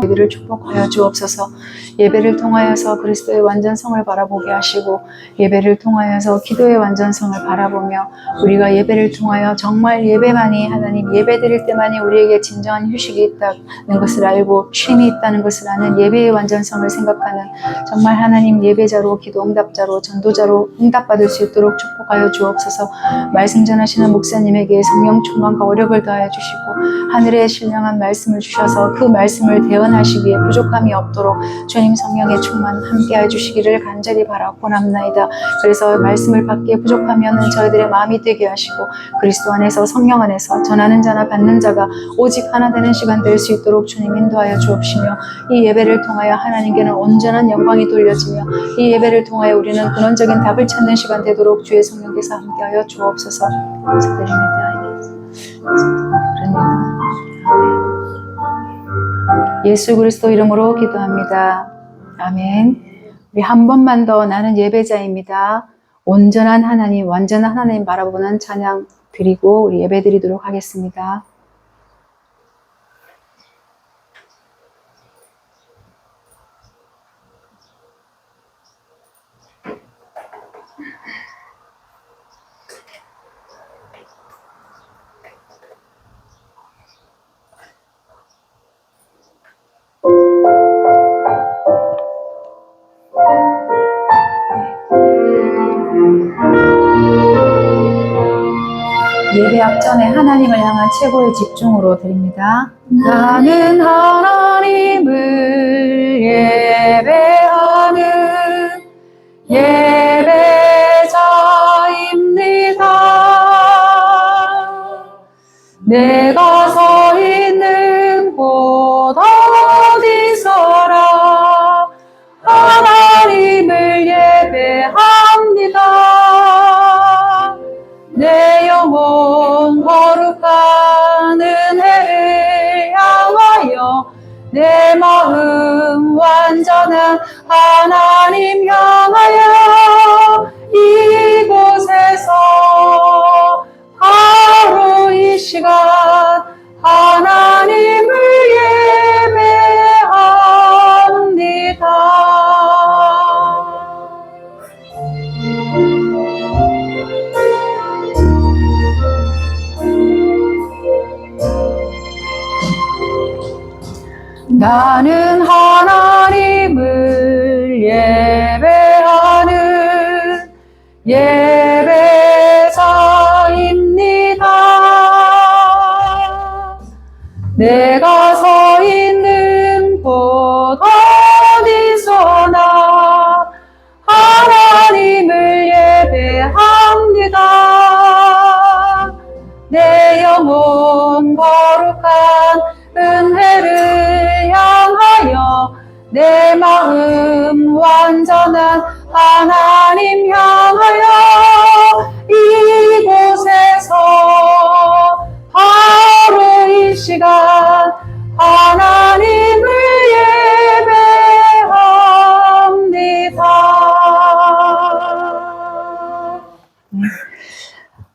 예배를 축복하여 주옵소서. 예배를 통하여서 그리스도의 완전성을 바라보게 하시고 예배를 통하여서 기도의 완전성을 바라보며 우리가 예배를 통하여 정말 예배만이 하나님 예배드릴 때만이 우리에게 진정한 휴식이 있다는 것을 알고 쉼이 있다는 것을 아는 예배의 완전성을 생각하는 정말 하나님 예배자로 기도 응답자로 전도자로 응답받을 수 있도록 축복하여 주옵소서. 말씀 전하시는 목사님에게 성령 충만과 오력을 더하여 주시고 하늘의 신령한 말씀을 주셔서 그 말씀을 대언하시기에 부족함이 없도록 주님 성령의 충만 함께해 주시기를 간절히 바라고나옵나이다. 그래서 말씀을 받기에 부족하면 저희들의 마음이 되게 하시고 그리스도 안에서 성령 안에서 전하는 자나 받는 자가 오직 하나 되는 시간 될 수 있도록 주님 인도하여 주옵시며 이 예배를 통하여 하나님께는 온전한 영광이 돌려지며 이 예배를 통하여 우리는 근원적인 답을 찾는 시간 되도록 주의 성령께서 함께하여 주옵소서. 감사드립니다. 예수 그리스도 이름으로 기도합니다. 아멘. 우리 한 번만 더 나는 예배자입니다. 온전한 하나님, 완전한 하나님 바라보는 찬양 드리고 우리 예배 드리도록 하겠습니다. 예배 앞전에 하나님을 향한 최고의 집중으로 드립니다. 나는 하나님을 예배하는 예배자입니다. 내가 서 있는 곳 어디서라 하나님을 예배합니다. 내 영혼 거룩한 은혜를 향하여 내 마음 완전한 하나님 향하여 이곳에서 바로 이 시간 하나님을 예배합니다. 나는 하나님을 예배하는 예배자입니다. 내가 서 있는 곳 어디서나 하나님을 예배합니다. 내 영혼 거룩한 은혜를 향하여 내 마음 완전한 하나님 향하여 이곳에서 바로 이 시간 하나님을 예배합니다.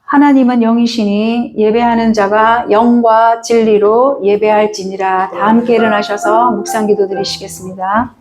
하나님은 영이시니 예배하는 자가 영과 진리로 예배할지니라. 다 함께 일어나셔서 묵상기도 드리시겠습니다.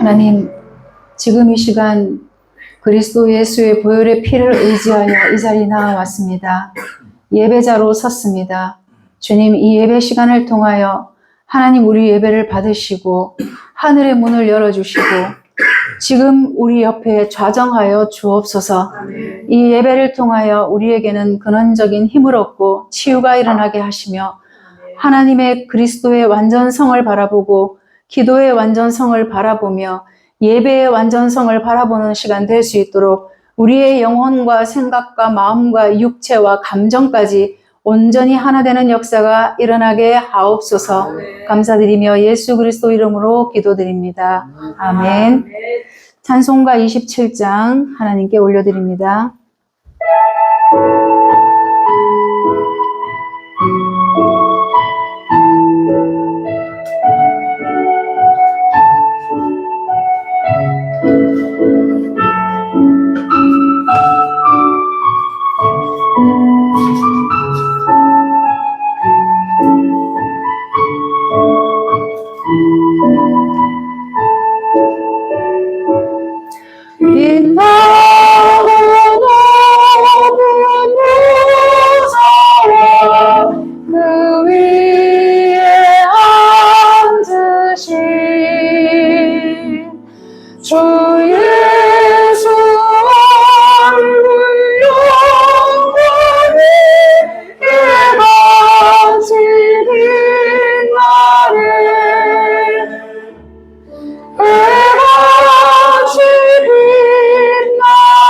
하나님, 지금 이 시간 그리스도 예수의 보혈의 피를 의지하여 이 자리에 나와왔습니다. 예배자로 섰습니다. 주님, 이 예배 시간을 통하여 하나님 우리 예배를 받으시고 하늘의 문을 열어주시고 지금 우리 옆에 좌정하여 주옵소서. 이 예배를 통하여 우리에게는 근원적인 힘을 얻고 치유가 일어나게 하시며 하나님의 그리스도의 완전성을 바라보고 기도의 완전성을 바라보며 예배의 완전성을 바라보는 시간 될 수 있도록 우리의 영혼과 생각과 마음과 육체와 감정까지 온전히 하나 되는 역사가 일어나게 하옵소서. 감사드리며 예수 그리스도 이름으로 기도드립니다. 아멘. 찬송가 27장 하나님께 올려드립니다. 빛나고 높은 보좌와 그 위에 앉으신 주 예수 얼굴 영광이 해같이 빛나네. 해같이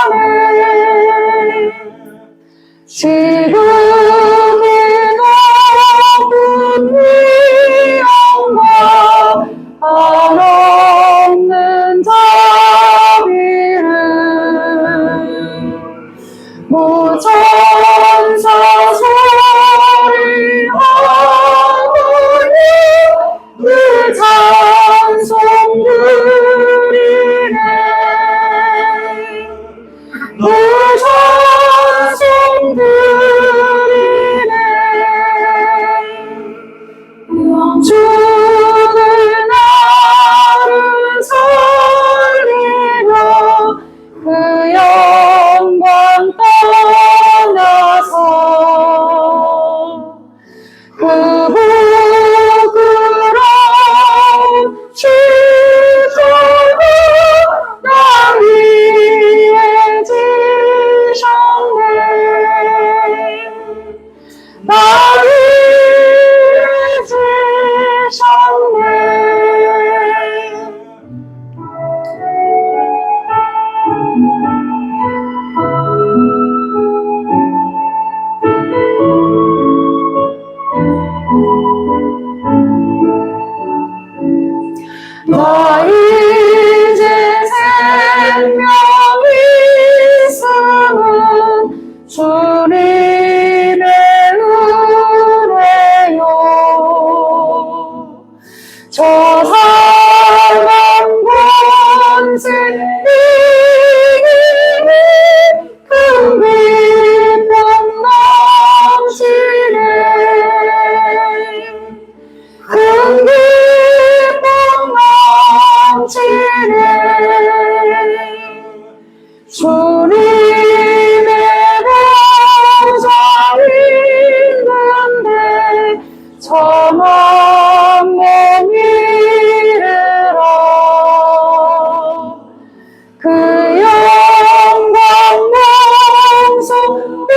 빛나네. 지극히 높은 위엄과 한없는 자비를 무천사 소리하오니 그 찬송 드리네. 그 찬송 드리네. 죽을 나를 살리며 그 영광 떠나서 그 부끄러운 십자가 나 위에 지셨네. 나 위에 지셨네. 나 이제 생명이 있음은 주님의 은혜요. 저 사람 권세 이기니 큰 기쁨 넘치네. 큰 기쁨 넘치네. 주님의 보좌 있는데 천왕 이르러 그 영광 영성 내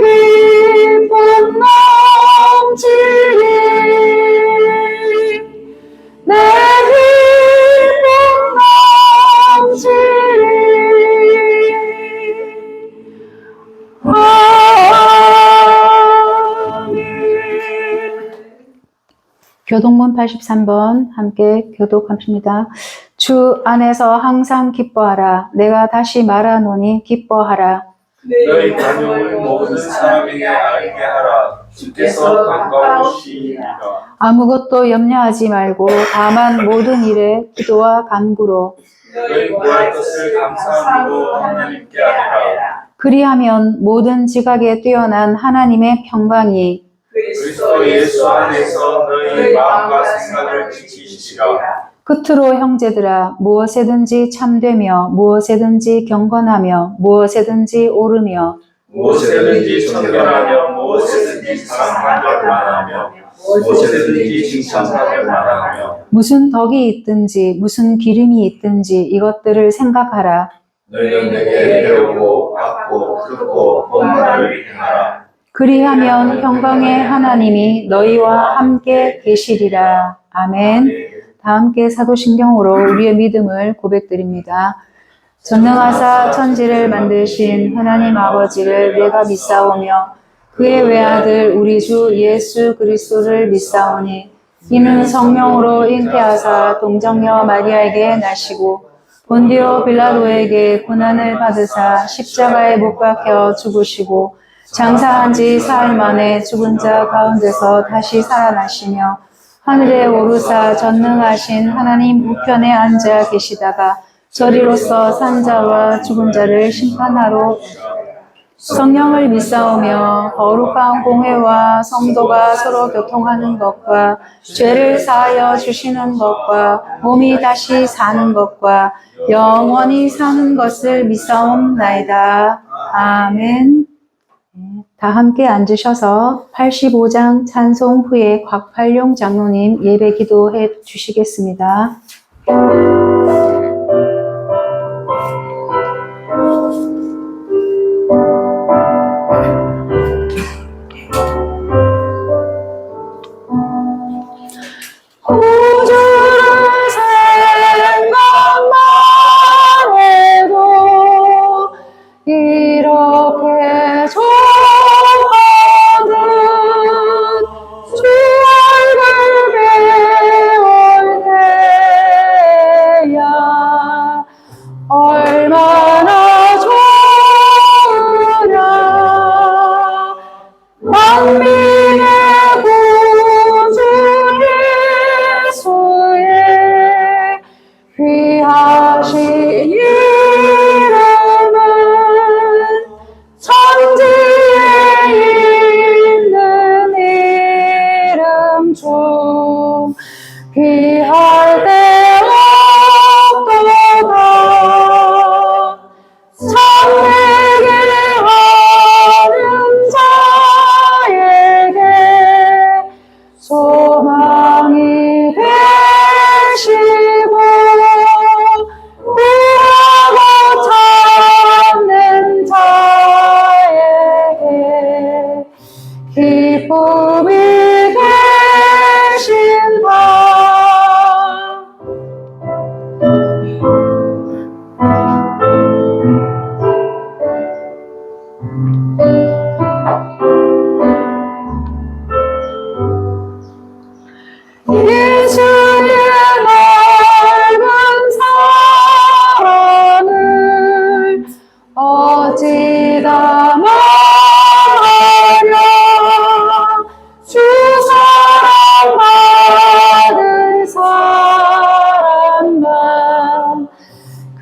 기쁨 넘치니. 내 기쁨 넘치니. 아멘. 교독문 83번 함께 교독합니다. 주 안에서 항상 기뻐하라. 내가 다시 말하노니 기뻐하라. 너희 간용을 모든 사람에게 알게 하라. 주께서 가까우시니라. 아무것도 염려하지 말고 다만 모든 일에 기도와 간구로 너희 구할 것을 감사함으로 하나님께 아뢰라. 그리하면 모든 지각에 뛰어난 하나님의 평강이 그리스도 예수 안에서 너희 마음과 생각을 지키시라. 끝으로 형제들아 무엇에든지 참되며 무엇에든지 경건하며 무엇에든지 옳으며 무엇에든지 청결하며 무엇에든지 사랑받을 만하며 무엇에든지 칭찬받을 만하며 무슨 덕이 있든지 무슨 기름이 있든지 이것들을 생각하라. 너희는 내게 배우고 받고 듣고 본 바를 행하라. 그리하면 평강의 하나님이 너희와 함께 계시리라. 아멘. 다 함께 사도신경으로 우리의 믿음을 고백드립니다. 전능하사 천지를 만드신 하나님 아버지를 내가 믿사오며 그의 외아들 우리 주 예수 그리스도를 믿사오니 이는 성령으로 잉태하사 동정녀 마리아에게 나시고 본디오 빌라도에게 고난을 받으사 십자가에 못 박혀 죽으시고 장사한 지 사흘 만에 죽은 자 가운데서 다시 살아나시며 하늘에 오르사 전능하신 하나님 우편에 앉아 계시다가 저리로서 산자와 죽은 자를 심판하러 성령을 믿사오며 거룩한 공회와 성도가 서로 교통하는 것과 죄를 사하여 주시는 것과 몸이 다시 사는 것과 영원히 사는 것을 믿사옵나이다. 아멘. 다 함께 앉으셔서 85장 찬송 후에 곽팔룡 장로님 예배 기도해 주시겠습니다. 구주를 생각만 해도 이렇게 좋거든 주 얼굴 배울 때야 얼마나 좋으랴 만민의 구주 예수의 귀하신 이름은 천지에 있는 이름 중 귀할 때 없도다. 참되게 하는 자에게 소망이 되시고 구하고 찾는 자에게 기쁨이 되신다. 예수의 넓은 사랑을 어찌다 말하랴. 주 사랑받은 사람만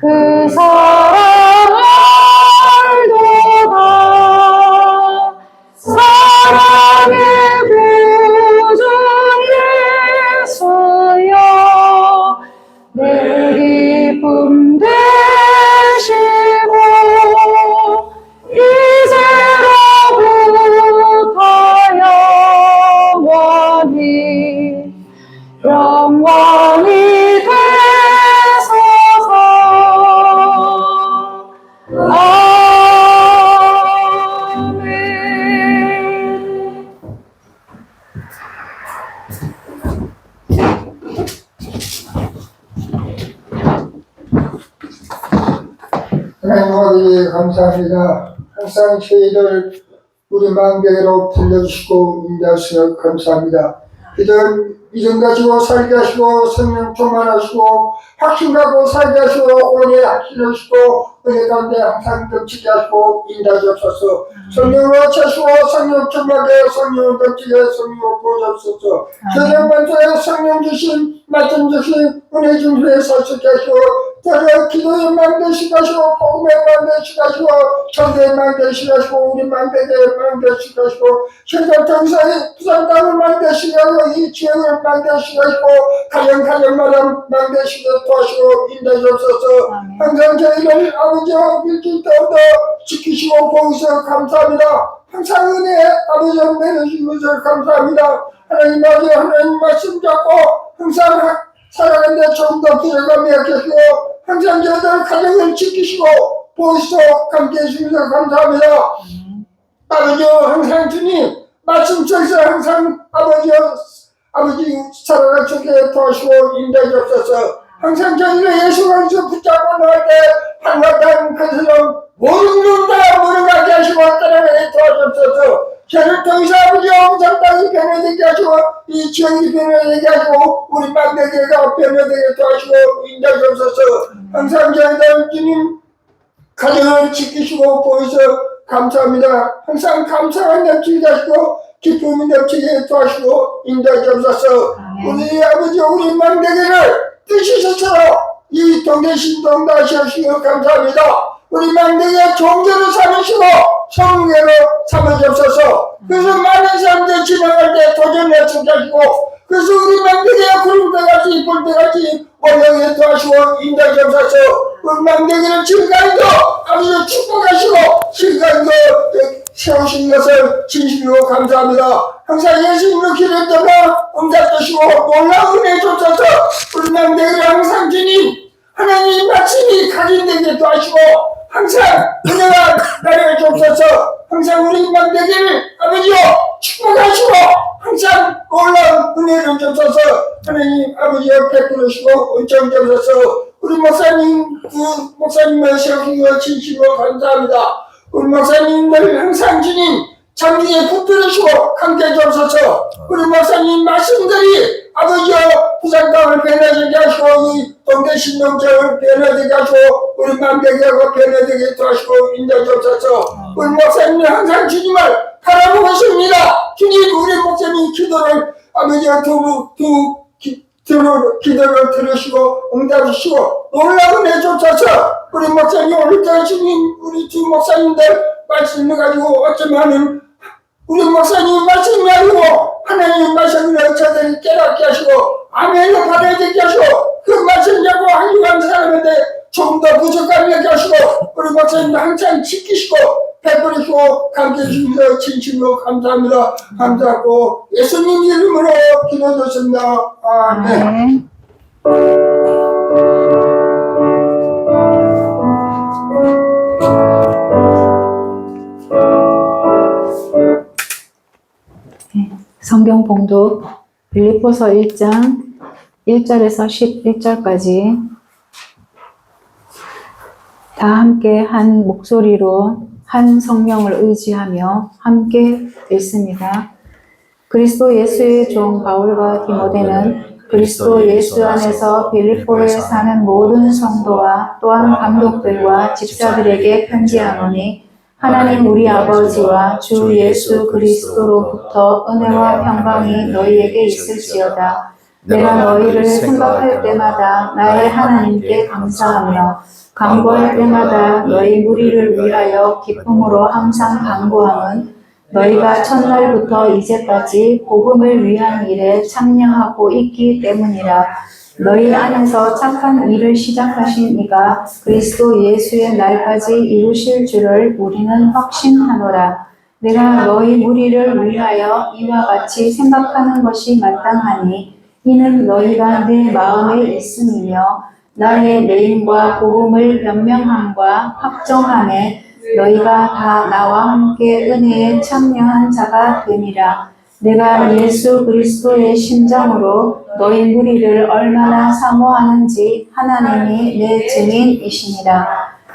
그 사랑 알도다. 사랑의 구주 예수여 내 기쁨 되시고 이제로부터 영원히 되소서. 아멘. 하나님 아버지 감사합니다. 항상 저희들 우리 마음대로 불러주시고 인도하시며 감사합니다. 이들 믿음 가지고 살게 하시고 성령 충만하시고 확신 가고 살게 하시고 오늘 확신 하시고 은혜 가운데 항상 넘치게 하시고 인도하옵소서. 성령으로 채시고 성령 충만하게 성령을 넘치게 성령으로 부어주옵소서. 세상 만주에 성령 주신 말씀 주신 은혜 중에 서식게 하시고 저를 기도의 망대시게 하시고 복음의 망대시게 하시고 전도의 망대시게 하시고 우리 망대의 망대시게 하시고 현장 정사의 부산 땅을 망대시게 하고 이 지역을 망대시게 하시고 가정마다 망대시게 도와시고 인도해 주옵소서. 항상 저희를 아버지와 밀길 때부터 지키시고 보이셔서 감사합니다. 항상 은혜 아버지와 내려주신 것을 감사합니다. 하나님 아버지 하나님 말씀 잡고 항상 살아가는데 좀 더 기회가 맺히시고 항상 저희들 가정을 지키시고 보시고 함께해 주셔서 감사합니다. 아버지 항상 주님 말씀 속에서 항상 아버지 살아갈 수 있게 도와주시고 인도해 주옵소서. 항상 저희를 예수 그리스도 붙잡고 나갈 때 한가닥 그처럼 모든 놈다 물어가게 하시고 따라가게 도와주옵소서. 저를 통해서 아버지 엄청 땅이 변화되게 하시고 이 지역이 변화되게 하시고 우리 망대교회가 변화되게 도와주시고 인도해 주옵소서. 항상 저희들 주님 가정을 지키시고 보여서 감사합니다. 항상 감사한 넘치게 하시고 기쁨이 넘치게 도와주시고 인도해 주옵소서. 우리 아버지 우리 망대교회를 뜻이셔서 이 동네 신동 다시 하시고 감사합니다. 우리 망대교회 종교로 삼으시고 성례로 삼아주옵소서. 그래서 많은 사람들 지나갈 때 도전을 주시고 그래서 우리 망대교회 구름 때같이 볼 때같이 원령에 도와주시고 인도해 주옵소서. 우리 망대교회를 지금까지도 아버지 축복하시고 지금까지도 세우신 것을 진심으로 감사합니다. 항상 예수님을 기도했다가 응답하시고 놀라운 은혜 주옵소서. 우리 망대교회 항상 주님 하나님 말씀이 각인되게 도와주시고 항상 은혜가 나를 주옵소서. 항상 우리 망대교회를 아버지요 축복하시고 항상 놀라운 은혜를 주옵소서. 하나님 아버지여 베풀으시고 은총 주옵소서. 우리 목사님 목사님을 세우신 것 진심으로 감사합니다. 우리 목사님들 항상 주님 장기에 붙들으시고 함께 주옵소서. 우리 목사님 말씀들이 아버지여 부산 땅을 변화되게 하시고 이 동대 신동장을 변화되게 하시고 우리 망대교회가 변화되게 도와주시고 인도해 주옵소서. 우리 목사님은 항상 주님을 바라보고 있습니다. 주님 우리 목사님 기도를 아버지여 기도를 들으시고 응답하시고 놀라운 애 주옵소서. 우리 목사님 오늘도 주님 우리 두 목사님들 말씀을 가지고 어쩌면은 우리 목사님 말씀이 아니고 하나님 말씀을 저들이 깨닫게 하시고 아멘을 받아들이게 하시고 그 말씀 잡고 한주간 살아가는데 좀 더 부족함이 없게 하시고 우리 목사님 항상 지키시고 베풀으시고 감사해 주셔서 진심으로 감사합니다. 감사하고 예수님 이름으로 기도드렸습니다. 아멘. 성경 봉독 빌립보서 1장 1절에서 11절까지 다 함께 한 목소리로 한 성령을 의지하며 함께 읽습니다. 그리스도 예수의 종 바울과 디모데는 그리스도 예수 안에서 빌립보에 사는 모든 성도와 또한 감독들과 집사들에게 편지하노니 하나님 우리 아버지와 주 예수 그리스도로부터 은혜와 평강이 너희에게 있을지어다. 내가 너희를 생각할 때마다 나의 하나님께 감사하며 간구할 때마다 너희 무리를 위하여 기쁨으로 항상 간구함은 너희가 첫날부터 이제까지 복음을 위한 일에 참여하고 있기 때문이라. 너희 안에서 착한 일을 시작하신 이가 그리스도 예수의 날까지 이루실 줄을 우리는 확신하노라. 내가 너희 무리를 위하여 이와 같이 생각하는 것이 마땅하니 이는 너희가 내 마음에 있음이며 나의 내임과 복음을 변명함과 확정함에 너희가 다 나와 함께 은혜에 참여한 자가 되니라. 내가 예수 그리스도의 심장으로 너희 무리를 얼마나 사모하는지 하나님이 내 증인이시니라.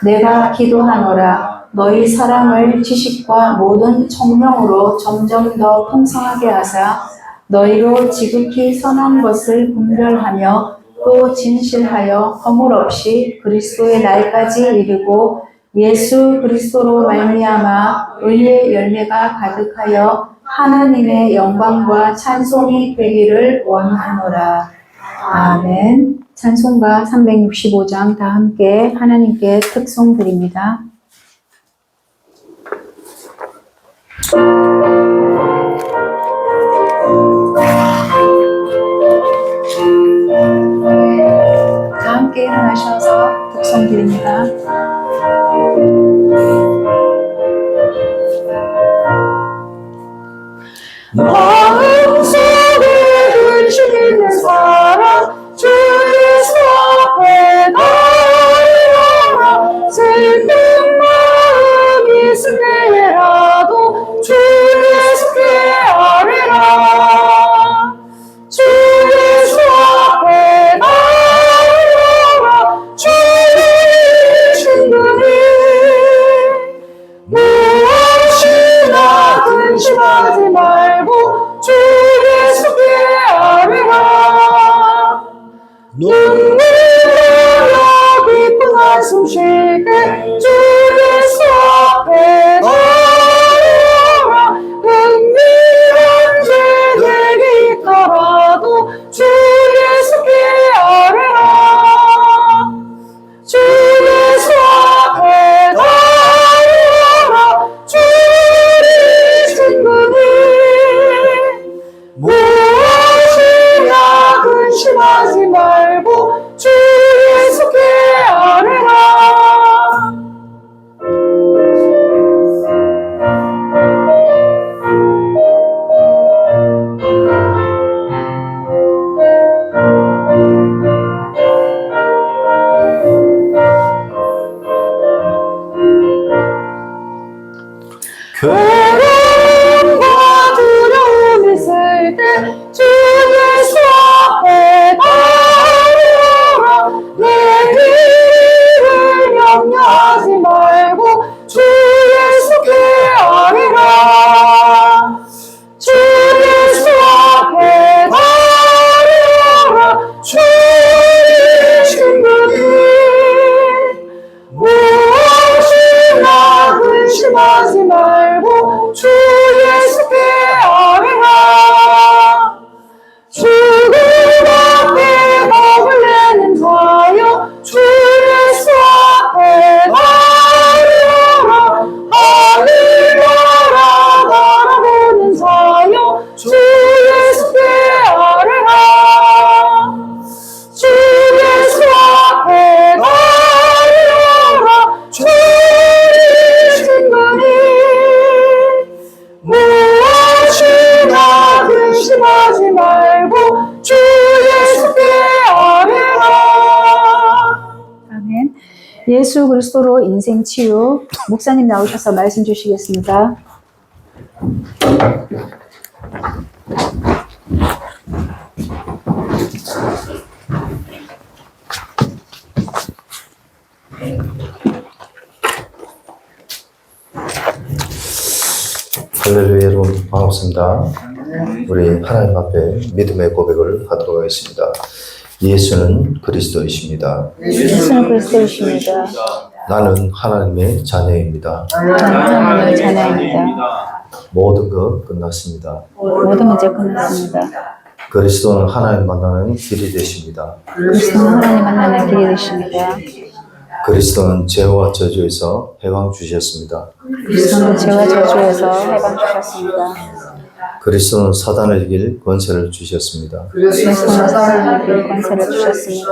내가 기도하노라. 너희 사랑을 지식과 모든 총명으로 점점 더 풍성하게 하사 너희로 지극히 선한 것을 분별하며 또 진실하여 허물 없이 그리스도의 날까지 이르고 예수 그리스도로 말미암아 의의 열매가 가득하여 하나님의 영광과 찬송이 되기를 원하노라. 아멘. 찬송가 365장 다 함께 하나님께 특송 드립니다. 다 함께 일어나셔서 특송 드립니다. 마음속에 근심 있는 사람 주 예수 앞에 나아가 슬픈 마음이 있을 때라도 주 예수께 아뢰라 주 예수 앞에 나아가 주의 친구니 무엇이나 근심하지 말고 주 예수께 아뢰라 눈물 흘려 기쁜 한숨 쉴 때 주 예수 앞에 나아라 은밀한 죄 내게 있더라도 주 예수께 아뢰라 주 예수 앞에 나아라 주의 친구니 무엇이나 근심하지 말고 주 예수께 아뢰라 괴로움과 두려움 있을 때 주 예수 앞에 나아라 내 길을 염려하지 말고 주 예수께 아뢰라 주 예수 앞에 나아라 주의 친구니 무엇이나 근심하지 말고 주 예수께 아뢰라 죽음 앞에 목을 내는 자여 주 예수 앞에 나아라 하늘 나라 바라보는 자여 주 예수께 아뢰라 주 예수 앞에 나아라 주의 친구니 무엇이나 근심하지 말고 주 예수께 아뢰라. 아멘. 예수 그리스도로 인생 치유 목사님 나오셔서 말씀 주시겠습니다. 할렐루야 여러분 반갑습니다. 우리 하나님 앞에 믿음의 고백을 하도록 하겠습니다. 예수는 그리스도이십니다. 예수는 그리스도이십니다. 나는 하나님의 자녀입니다. 나는 하나님의 자녀입니다. 모든 것 끝났습니다. 모든 문제 끝났습니다. 그리스도는 하나님 만나는 길이 되십니다. 그리스도는 하나님 만나는 길이 되십니다. 그리스도는 죄와 저주에서 해방 주셨습니다. 그리스도는 죄와 저주에서 해방 주셨습니다. 그리스도는 사단을 이길 권세를 주셨습니다. 그리스도는 사단을 이길 권세를 주셨습니다.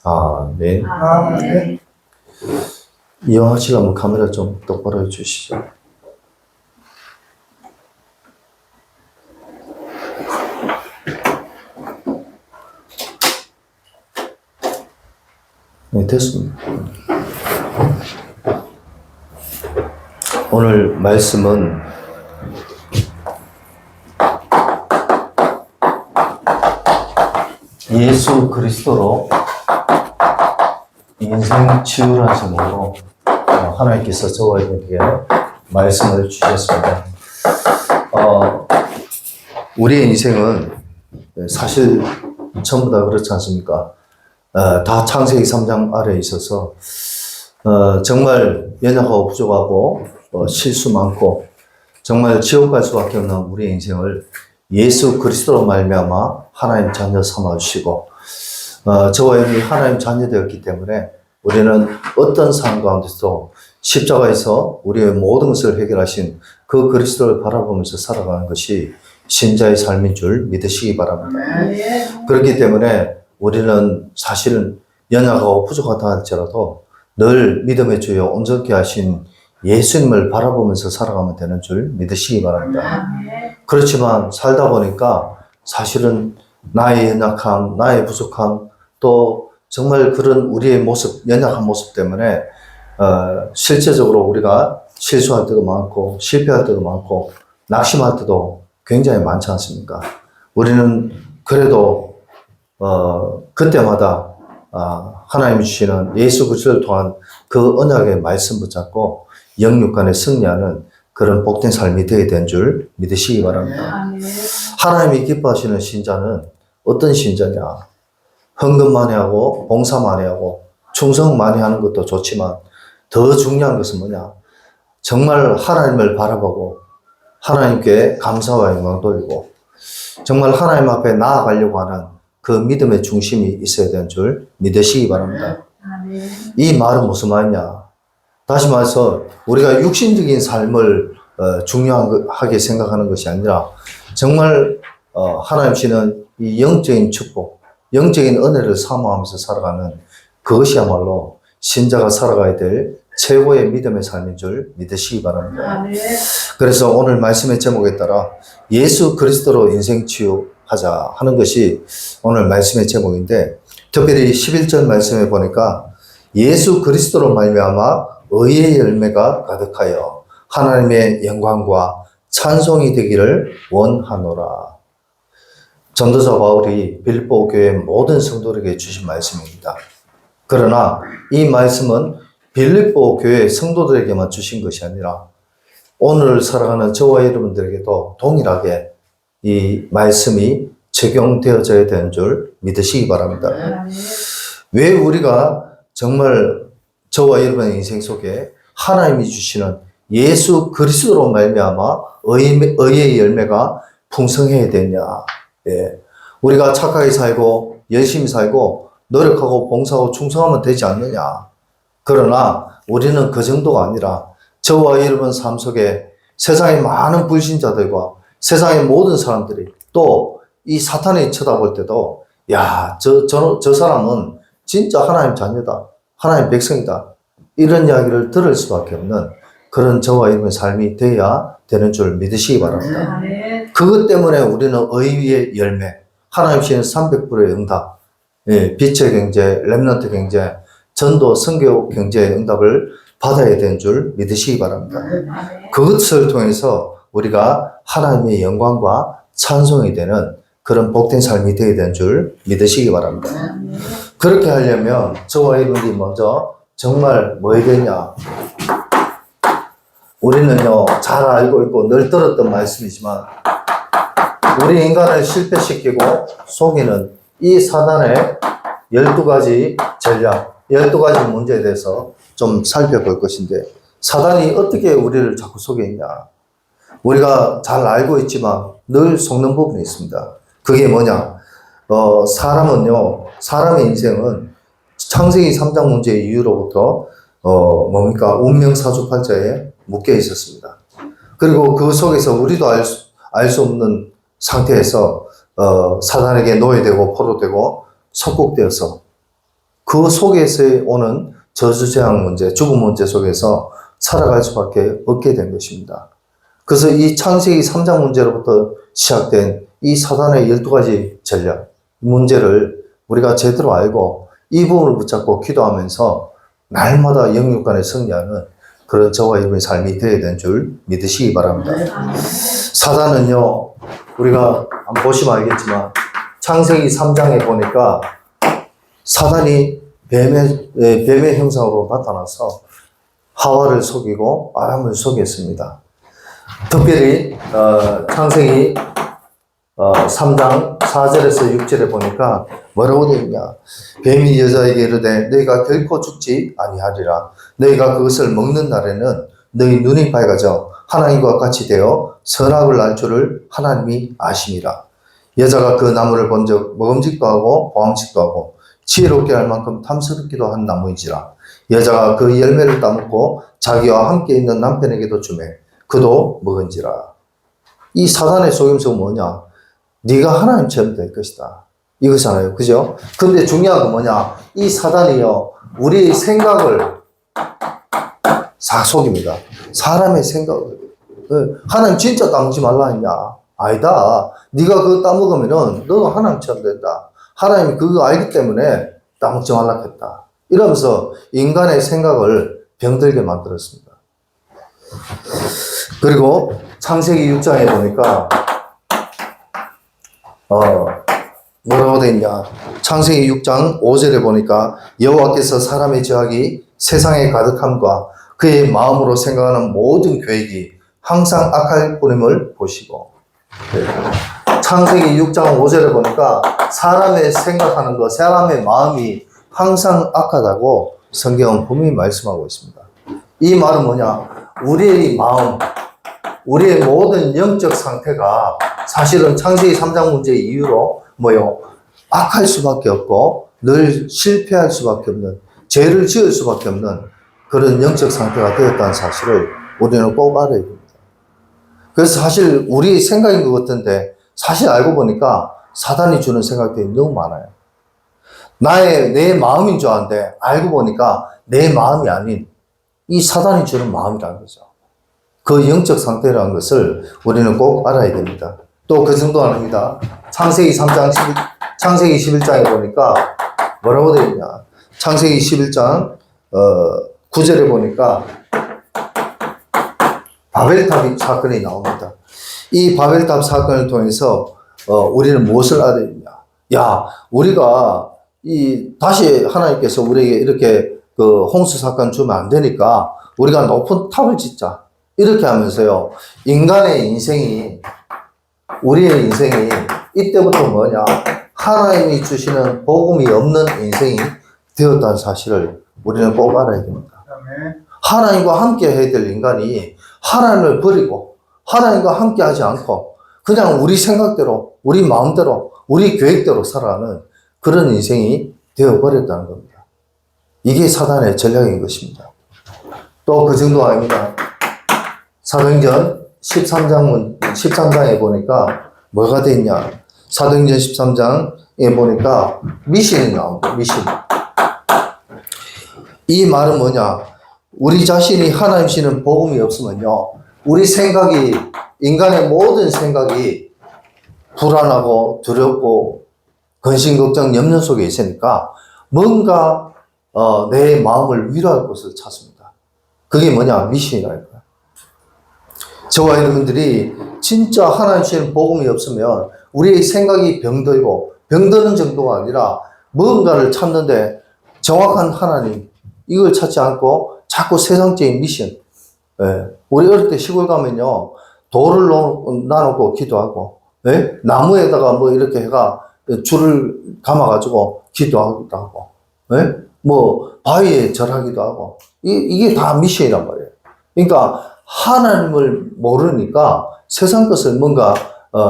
아멘. 아멘. 이용하시려면 카메라 좀 똑바로 해주시죠. 네, 됐습니다. 오늘 말씀은 예수 그리스도로 인생 치유라는 제목으로 하나님께서 저에게 말씀을 주셨습니다. 우리의 인생은 사실 전부 다 그렇지 않습니까? 다 창세기 3장 아래에 있어서 정말 연약하고 부족하고 실수 많고 정말 지옥 갈 수밖에 없는 우리의 인생을 예수 그리스도로 말미암아 하나님 자녀 삼아주시고 저와 여러분이 하나님 자녀 되었기 때문에 우리는 어떤 상황 가운데서도 십자가에서 우리의 모든 것을 해결하신 그 그리스도를 바라보면서 살아가는 것이 신자의 삶인 줄 믿으시기 바랍니다. 그렇기 때문에 우리는 사실은 연약하고 부족하다 할지라도 늘 믿음의 주여 온전케 하신 예수님을 바라보면서 살아가면 되는 줄 믿으시기 바랍니다. 그렇지만 살다 보니까 사실은 나의 연약함, 나의 부족함, 또 정말 그런 우리의 모습, 연약한 모습 때문에 실제적으로 우리가 실수할 때도 많고 실패할 때도 많고 낙심할 때도 굉장히 많지 않습니까? 우리는 그래도 그때마다 하나님이 주시는 예수 그리스도를 통한 그 언약의 말씀 붙잡고 영육간에 승리하는 그런 복된 삶이 되어야 된 줄 믿으시기 바랍니다. 하나님이 기뻐하시는 신자는 어떤 신자냐? 헌금 많이 하고 봉사 많이 하고 충성 많이 하는 것도 좋지만 더 중요한 것은 뭐냐? 정말 하나님을 바라보고 하나님께 감사와 영광 돌리고 정말 하나님 앞에 나아가려고 하는 그 믿음의 중심이 있어야 되는 줄 믿으시기 바랍니다. 이 말은 무슨 말이냐? 다시 말해서 우리가 육신적인 삶을 중요하게 생각하는 것이 아니라 정말 하나님 주시는 이 영적인 축복, 영적인 은혜를 사모하면서 살아가는 그것이야말로 신자가 살아가야 될 최고의 믿음의 삶인 줄 믿으시기 바랍니다. 그래서 오늘 말씀의 제목에 따라 예수 그리스도로 인생 치유하자 하는 것이 오늘 말씀의 제목인데 특별히 11절 말씀에 보니까 예수 그리스도로 말미암아 의의 열매가 가득하여 하나님의 영광과 찬송이 되기를 원하노라. 전도자 바울이 빌립보 교회 모든 성도들에게 주신 말씀입니다. 그러나 이 말씀은 빌립보 교회 성도들에게만 주신 것이 아니라 오늘 살아가는 저와 여러분들에게도 동일하게 이 말씀이 적용되어져야 되는 줄 믿으시기 바랍니다. 왜 우리가 정말 저와 여러분의 인생 속에 하나님이 주시는 예수 그리스도로 말미암아 의의 열매가 풍성해야 되냐? 예. 우리가 착하게 살고 열심히 살고 노력하고 봉사하고 충성하면 되지 않느냐? 그러나 우리는 그 정도가 아니라 저와 여러분 삶 속에 세상의 많은 불신자들과 세상의 모든 사람들이 또 이 사탄이 쳐다볼 때도 야, 저 사람은 진짜 하나님 자녀다. 하나님 백성이다. 이런 이야기를 들을 수밖에 없는 그런 저와 여러분의 삶이 되어야 되는 줄 믿으시기 바랍니다. 그것 때문에 우리는 의의 열매, 하나님 주시는 300%의 응답, 예, 빛의 경제, 렘넌트 경제, 전도, 선교 경제의 응답을 받아야 되는 줄 믿으시기 바랍니다. 그것을 통해서 우리가 하나님의 영광과 찬송이 되는 그런 복된 삶이 되어야 되는 줄 믿으시기 바랍니다. 그렇게 하려면 저와 여러분이 먼저 정말 뭐 해야 되냐? 우리는요, 잘 알고 있고 늘 들었던 말씀이지만 우리 인간을 실패시키고 속이는 이 사단의 12가지 전략, 12가지 문제에 대해서 좀 살펴볼 것인데 사단이 어떻게 우리를 자꾸 속이냐? 우리가 잘 알고 있지만 늘 속는 부분이 있습니다. 그게 뭐냐? 사람의 인생은 창세기 3장 문제 이후로부터 뭡니까? 운명 사주팔자에 묶여 있었습니다. 그리고 그 속에서 우리도 알 수 없는 상태에서 사단에게 노예되고 포로되고 속국되어서 그 속에서 오는 저주재앙 문제, 죽음 문제 속에서 살아갈 수밖에 없게 된 것입니다. 그래서 이 창세기 3장 문제로부터 시작된 이 사단의 12가지 전략, 문제를 우리가 제대로 알고 이 부분을 붙잡고 기도하면서 날마다 영육간에 승리하는 그런 저와 여러분의 삶이 되어야 되는 줄 믿으시기 바랍니다. 사단은요, 우리가 한번 보시면 알겠지만 창세기 3장에 보니까 사단이 뱀의 형상으로 나타나서 하와를 속이고 아담을 속였습니다. 특별히 창세기 3장 4절에서 6절에 보니까 뭐라고 되어 있냐? 뱀이 여자에게 이르되 너희가 결코 죽지 아니하리라. 너희가 그것을 먹는 날에는 너희 눈이 밝아져 하나님과 같이 되어 선악을 알 줄을 하나님이 아심이라. 여자가 그 나무를 본즉 먹음직도 하고 보암직도 하고 지혜롭게 할 만큼 탐스럽기도 한 나무인지라. 여자가 그 열매를 따먹고 자기와 함께 있는 남편에게도 주매 그도 먹은지라. 이 사단의 속임수가 뭐냐? 네가 하나님처럼 될 것이다. 이거잖아요. 그죠? 근데 중요한 건 뭐냐? 이 사단이요, 우리의 생각을 속입니다. 사람의 생각을. 하나님 진짜 따먹지 말라 했냐? 아니다. 네가 그거 따먹으면은 너가 하나님처럼 된다. 하나님이 그거 알기 때문에 따먹지 말라 했다. 이러면서 인간의 생각을 병들게 만들었습니다. 그리고 창세기 6장에 보니까 뭐라고 돼 있냐? 창세기 6장 5절에 보니까 여호와께서 사람의 죄악이 세상에 가득함과 그의 마음으로 생각하는 모든 계획이 항상 악할 뿐임을 보시고, 창세기 6장 5절에 보니까 사람의 생각하는 것, 사람의 마음이 항상 악하다고 성경은 분명히 말씀하고 있습니다. 이 말은 뭐냐? 우리의 마음, 우리의 모든 영적 상태가 사실은 창세기 3장 문제의 이유로 뭐요? 악할 수밖에 없고 늘 실패할 수밖에 없는, 죄를 지을 수밖에 없는 그런 영적 상태가 되었다는 사실을 우리는 꼭 알아야 됩니다. 그래서 사실 우리 생각인 것 같은데 사실 알고 보니까 사단이 주는 생각들이 너무 많아요. 내 마음인 줄 아는데 알고 보니까 내 마음이 아닌 이 사단이 주는 마음이라는 거죠. 그 영적 상태라는 것을 우리는 꼭 알아야 됩니다. 또 그 정도 아닙니다. 창세기 11장에 보니까 뭐라고 되어 있냐. 창세기 11장 9절에 보니까 바벨탑 사건이 나옵니다. 이 바벨탑 사건을 통해서 우리는 무엇을 알아야 되냐. 야, 우리가 다시 하나님께서 우리에게 이렇게 그 홍수 사건 주면 안 되니까 우리가 높은 탑을 짓자. 이렇게 하면서요, 우리의 인생이 이때부터 뭐냐, 하나님이 주시는 복음이 없는 인생이 되었다는 사실을 우리는 꼭 알아야 됩니다. 하나님과 함께 해야 될 인간이 하나님을 버리고 하나님과 함께 하지 않고 그냥 우리 생각대로, 우리 마음대로, 우리 계획대로 살아가는 그런 인생이 되어버렸다는 겁니다. 이게 사단의 전략인 것입니다. 또 그 정도 아닙니다. 사도행전 13장에 보니까 뭐가 돼 있냐. 사도행전 13장에 보니까 미신이 나옵니다. 미신. 이 말은 뭐냐. 우리 자신이 하나님 주시는 복음이 없으면요, 우리 생각이, 인간의 모든 생각이 불안하고 두렵고 근심, 걱정, 염려 속에 있으니까 뭔가 내 마음을 위로할 곳을 찾습니다. 그게 뭐냐? 미신이라니까요. 저와 여러분들이 진짜 하나님 주시는 복음이 없으면 우리의 생각이 병들고, 병드는 정도가 아니라 뭔가를 찾는데 정확한 하나님, 이걸 찾지 않고 자꾸 세상적인 미션. 우리 어릴 때 시골 가면요, 돌을 놔놓고 기도하고, 나무에다가 뭐 이렇게 해가 줄을 감아가지고 기도하기도 하고, 뭐 바위에 절하기도 하고, 이게 다 미션이란 말이에요. 그러니까 하나님을 모르니까 세상 것을 뭔가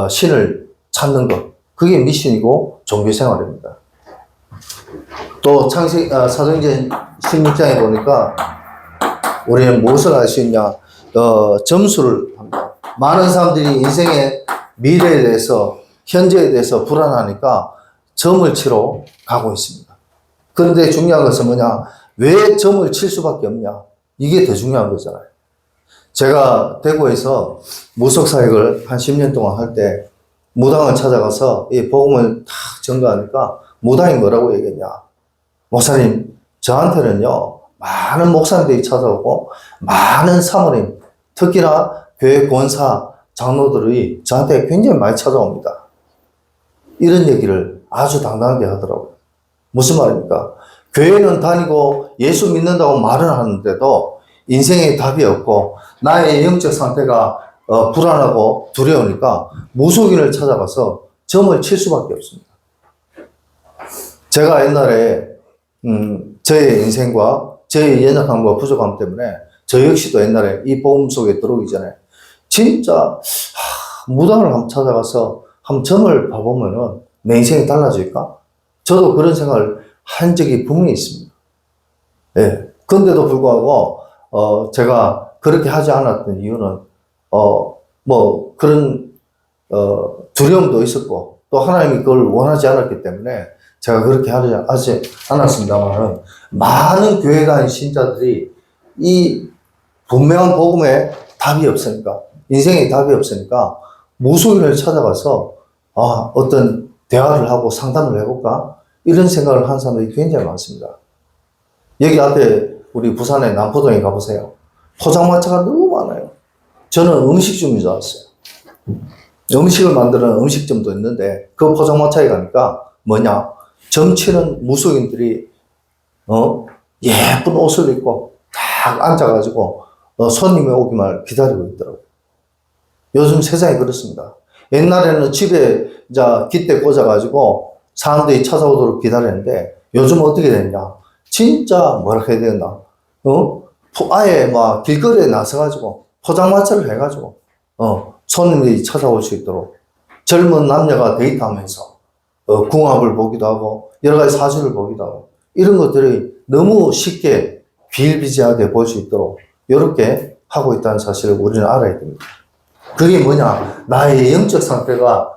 신을 찾는 것, 그게 미션이고 종교생활입니다. 또 사도행전 16장에 보니까 우리는 무엇을 알 수 있냐. 점수를 합니다. 많은 사람들이 인생의 미래에 대해서, 현재에 대해서 불안하니까 점을 치러 가고 있습니다. 그런데 중요한 것은 뭐냐, 왜 점을 칠 수밖에 없냐, 이게 더 중요한 거잖아요. 제가 대구에서 무속사역을 한 10년 동안 할 때 무당을 찾아가서 이 복음을 다 전가하니까 무당이 뭐라고 얘기했냐. 목사님, 저한테는요, 많은 목사님들이 찾아오고 많은 사모님, 특히나 교회 권사, 장로들이 저한테 굉장히 많이 찾아옵니다. 이런 얘기를 아주 당당하게 하더라고요. 무슨 말입니까? 교회는 다니고 예수 믿는다고 말은 하는데도 인생에 답이 없고 나의 영적 상태가 불안하고 두려우니까 무속인을 찾아가서 점을 칠 수밖에 없습니다. 제가 옛날에 저의 인생과 저의 연약함과 부족함 때문에 저 역시도 옛날에 이 복음 속에 들어오기 전에 진짜 무당을 한번 찾아가서 한번 점을 봐보면은 내 인생이 달라질까? 저도 그런 생각을 한 적이 분명히 있습니다. 예. 근데도 불구하고, 제가 그렇게 하지 않았던 이유는, 그런, 두려움도 있었고, 또 하나님이 그걸 원하지 않았기 때문에 제가 그렇게 하지 않았습니다만은, 많은 교회 다닌 신자들이 이 분명한 복음에 답이 없으니까, 인생에 답이 없으니까, 무속인을 찾아가서, 어떤 대화를 하고 상담을 해볼까? 이런 생각을 하는 사람들이 굉장히 많습니다. 여기 앞에 우리 부산의 남포동에 가보세요. 포장마차가 너무 많아요. 저는 음식점인 줄 알았어요. 음식을 만드는 음식점도 있는데 그 포장마차에 가니까 뭐냐? 점치는 무속인들이 예쁜 옷을 입고 딱 앉아가지고 손님이 오기만 기다리고 있더라고요. 요즘 세상이 그렇습니다. 옛날에는 집에 깃대 꽂아가지고 사람들이 찾아오도록 기다렸는데 요즘 어떻게 됐냐? 진짜 뭐라 해야 되나? 아예 막 길거리에 나서가지고 포장마차를 해가지고 손님들이 찾아올 수 있도록 젊은 남녀가 데이트하면서 궁합을 보기도 하고 여러 가지 사실을 보기도 하고 이런 것들이 너무 쉽게 비일비재하게 볼 수 있도록 이렇게 하고 있다는 사실을 우리는 알아야 됩니다. 그게 뭐냐? 나의 영적 상태가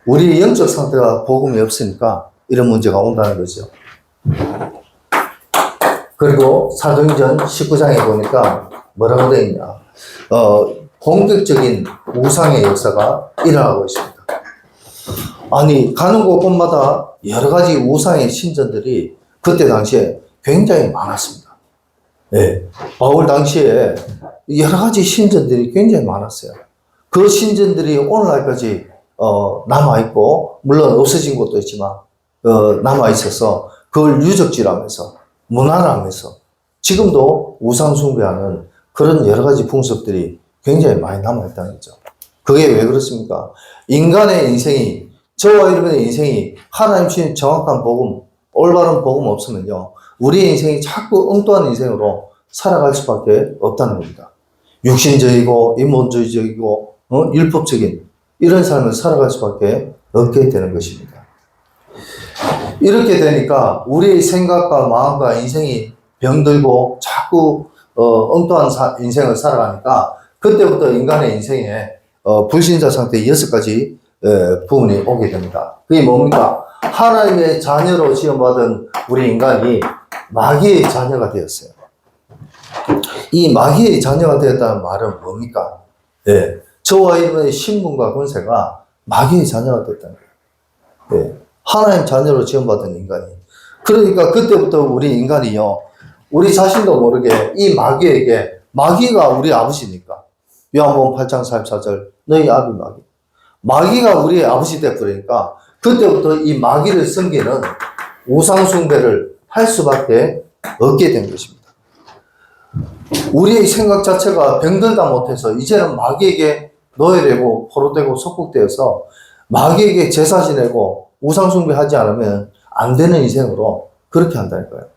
우리의 영적 상태가 복음이 없으니까 이런 문제가 온다는 거죠. 그리고 사도행전 19장에 보니까 뭐라고 되어 있냐? 본격적인 우상의 역사가 일어나고 있습니다. 아니, 가는 곳곳마다 여러 가지 우상의 신전들이 그때 당시에 굉장히 많았습니다. 네. 바울 당시에 여러 가지 신전들이 굉장히 많았어요. 그 신전들이 오늘날까지 남아있고, 물론 없어진 곳도 있지만, 남아있어서 그걸 유적지라면서, 문화라면서, 지금도 우상숭배하는 그런 여러 가지 풍습들이 굉장히 많이 남아있다는 거죠. 그게 왜 그렇습니까? 인간의 인생이, 저와 여러분의 인생이 하나님 주신 정확한 복음, 올바른 복음 없으면요, 우리의 인생이 자꾸 엉뚱한 인생으로 살아갈 수밖에 없다는 겁니다. 육신적이고, 인본주의적이고, 율법적인 이런 삶을 살아갈 수밖에 없게 되는 것입니다. 이렇게 되니까 우리의 생각과 마음과 인생이 병들고 자꾸 엉뚱한 인생을 살아가니까 그때부터 인간의 인생에 불신자 상태의 6가지 부분이 오게 됩니다. 그게 뭡니까? 하나님의 자녀로 지음받은 우리 인간이 마귀의 자녀가 되었어요. 이 마귀의 자녀가 되었다는 말은 뭡니까? 네. 저와 여러분의 신분과 권세가 마귀의 자녀가 됐다는 거예요. 네. 하나님 자녀로 지음받은 인간이. 그러니까 그때부터 우리 인간이요, 우리 자신도 모르게 이 마귀에게, 마귀가 우리 아버지니까. 요한복음 8장 44절, 너희 아비 마귀. 마귀가 우리의 아버지 되버리니까 그때부터 이 마귀를 섬기는 우상숭배를 할 수밖에 없게 된 것입니다. 우리의 생각 자체가 병들다 못해서 이제는 마귀에게 노예되고 포로되고 속국되어서 마귀에게 제사 지내고 우상숭배하지 않으면 안 되는 인생으로 그렇게 한다니까요.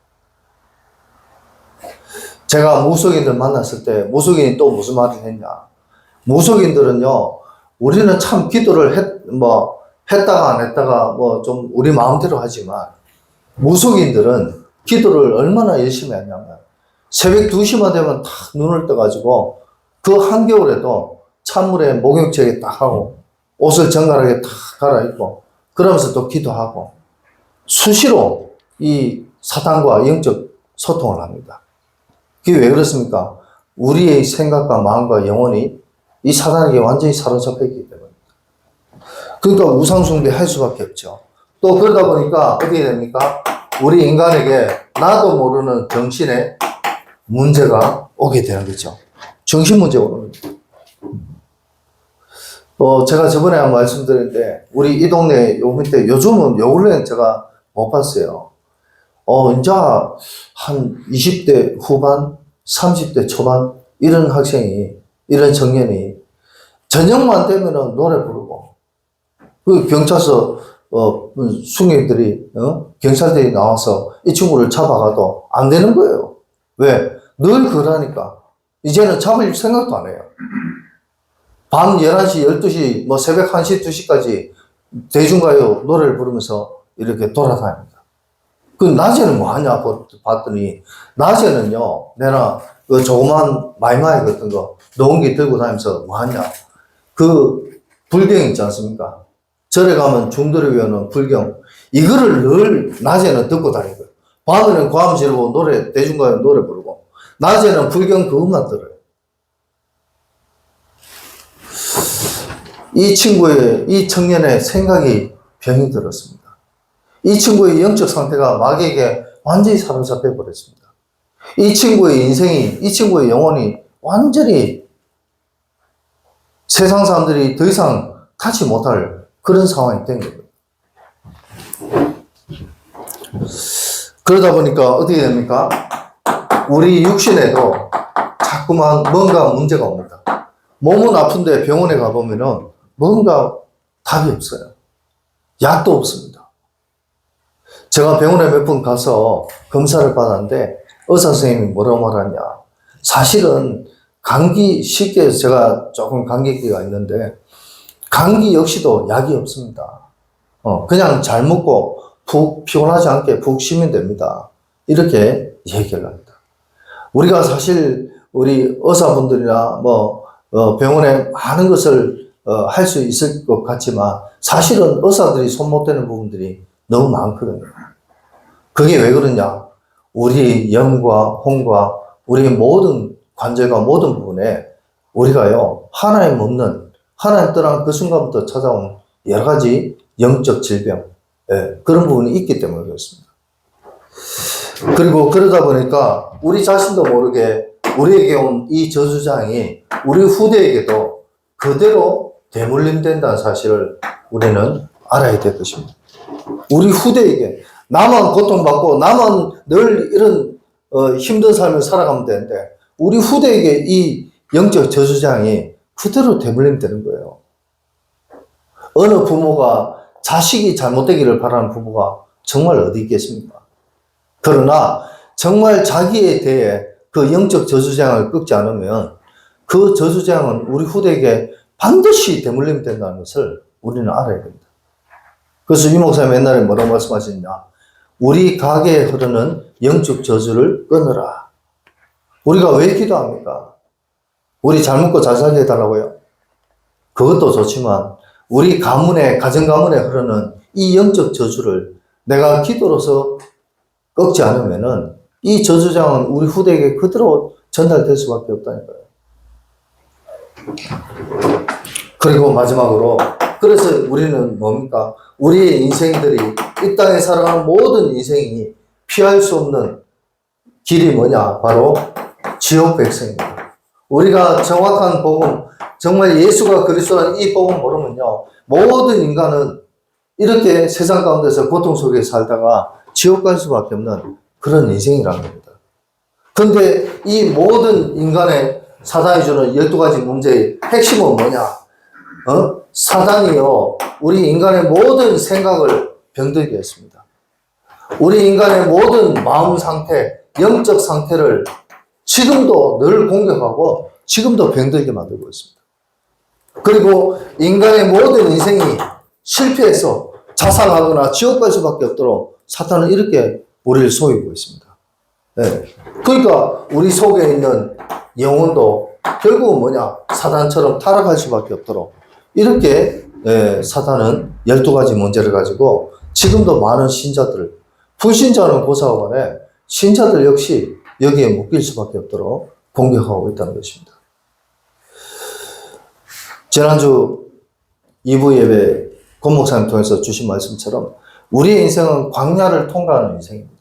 제가 무속인들 만났을 때 무속인이 또 무슨 말을 했냐? 무속인들은요, 우리는 참 기도를 했다가 안 했다가 좀 우리 마음대로 하지만 무속인들은 기도를 얼마나 열심히 했냐면 새벽 2시만 되면 탁 눈을 떠가지고 그 한겨울에도 찬물에 목욕제에 딱 하고 옷을 정갈하게 탁 갈아입고 그러면서 또 기도하고 수시로 이 사탄과 영적 소통을 합니다. 그게 왜 그렇습니까? 우리의 생각과 마음과 영혼이 이 사단에게 완전히 사로잡혀 있기 때문입니다. 그러니까 우상숭배 할 수밖에 없죠. 또 그러다 보니까 어떻게 됩니까? 우리 인간에게 나도 모르는 정신에 문제가 오게 되는 거죠. 정신 문제가 오는 거죠. 제가 저번에 한 말씀드렸는데, 우리 이 동네 요 밑에 요즘은 요 근래는 제가 못 봤어요. 이제 한 20대 후반, 30대 초반, 이런 학생이, 이런 청년이 저녁만 되면은 노래 부르고, 그 경찰서, 승객들이, 경찰들이 나와서 이 친구를 잡아가도 안 되는 거예요. 왜? 늘 그러니까. 이제는 잡을 생각도 안 해요. 밤 11시, 12시, 뭐 새벽 1시, 2시까지 대중가요 노래를 부르면서 이렇게 돌아다닙니다. 그 낮에는 뭐 하냐 봤더니, 낮에는요, 내가 그 조그만 마이마이 같은 거, 노은기 들고 다니면서 뭐 하냐. 그 불경 있지 않습니까? 절에 가면 중들에 배우는 불경. 이거를 늘 낮에는 듣고 다니고요. 밤에는 고함 지르고 노래, 대중가요 노래 부르고, 낮에는 불경 그것만 들어요. 이 청년의 생각이 병이 들었습니다. 이 친구의 영적 상태가 마귀에게 완전히 사로잡혀 버렸습니다. 이 친구의 인생이, 이 친구의 영혼이 완전히 세상 사람들이 더 이상 갖지 못할 그런 상황이 된 거예요. 그러다 보니까 어떻게 됩니까? 우리 육신에도 자꾸만 뭔가 문제가 옵니다. 몸은 아픈데 병원에 가보면은 뭔가 답이 없어요. 약도 없습니다. 제가 병원에 몇 번 가서 검사를 받았는데 의사 선생님이 뭐라고 말하냐. 사실은 감기, 쉽게 제가 조금 감기기가 있는데 감기 역시도 약이 없습니다. 그냥 잘 먹고 푹 피곤하지 않게 푹 쉬면 됩니다. 이렇게 얘기를 합니다. 우리가 사실 우리 의사분들이나 병원에 많은 것을 할 수 있을 것 같지만 사실은 의사들이 손 못 대는 부분들이 너무 많거든요. 그게 왜 그러냐? 우리 영과 혼과 우리 모든 관절과 모든 부분에 우리가요, 하나님 없는, 하나님 떠난 그 순간부터 찾아온 여러 가지 영적 질병, 그런 부분이 있기 때문에 그렇습니다. 그리고 그러다 보니까 우리 자신도 모르게 우리에게 온 이 저주장이 우리 후대에게도 그대로 대물림된다는 사실을 우리는 알아야 될 것입니다. 우리 후대에게 나만 고통받고 나만 늘 이런 힘든 삶을 살아가면 되는데 우리 후대에게 이 영적 저주장이 그대로 대물림되는 거예요. 어느 부모가 자식이 잘못되기를 바라는 부모가 정말 어디 있겠습니까? 그러나 정말 자기에 대해 그 영적 저주장을 꺾지 않으면 그 저주장은 우리 후대에게 반드시 대물림이 된다는 것을 우리는 알아야 됩니다. 그래서 이 목사님 옛날에 뭐라고 말씀하셨냐? 우리 가게에 흐르는 영적 저주를 끊으라. 우리가 왜 기도합니까? 우리 잘 먹고 잘 살게 해달라고요? 그것도 좋지만 우리 가문에, 가정 가문에 흐르는 이 영적 저주를 내가 기도로서 꺾지 않으면은 이 저주장은 우리 후대에게 그대로 전달될 수밖에 없다니까요. 그리고 마지막으로, 그래서 우리는 뭡니까? 우리의 인생들이, 이 땅에 살아가는 모든 인생이 피할 수 없는 길이 뭐냐? 바로 지옥 백성입니다. 우리가 정확한 복음, 정말 예수가 그리스도라는 이 복음 모르면요, 모든 인간은 이렇게 세상 가운데서 고통 속에 살다가 지옥 갈 수밖에 없는 그런 인생이라는 겁니다. 근데 이 모든 인간의 사단이 주는 12가지 문제의 핵심은 뭐냐? 사단이요, 우리 인간의 모든 생각을 병들게 했습니다. 우리 인간의 모든 마음 상태, 영적 상태를 지금도 늘 공격하고 지금도 병들게 만들고 있습니다. 그리고 인간의 모든 인생이 실패해서 자살하거나 지옥 갈 수밖에 없도록 사탄은 이렇게 우리를 속이고 있습니다. 네. 그러니까 우리 속에 있는 영혼도 결국은 뭐냐? 사단처럼 타락할 수밖에 없도록 이렇게 사단은 12가지 문제를 가지고 지금도 많은 신자들, 불신자는 고사하고 간에 신자들 역시 여기에 묶일 수밖에 없도록 공격하고 있다는 것입니다. 지난주 2부 예배 권 목사님 통해서 주신 말씀처럼 우리의 인생은 광야를 통과하는 인생입니다.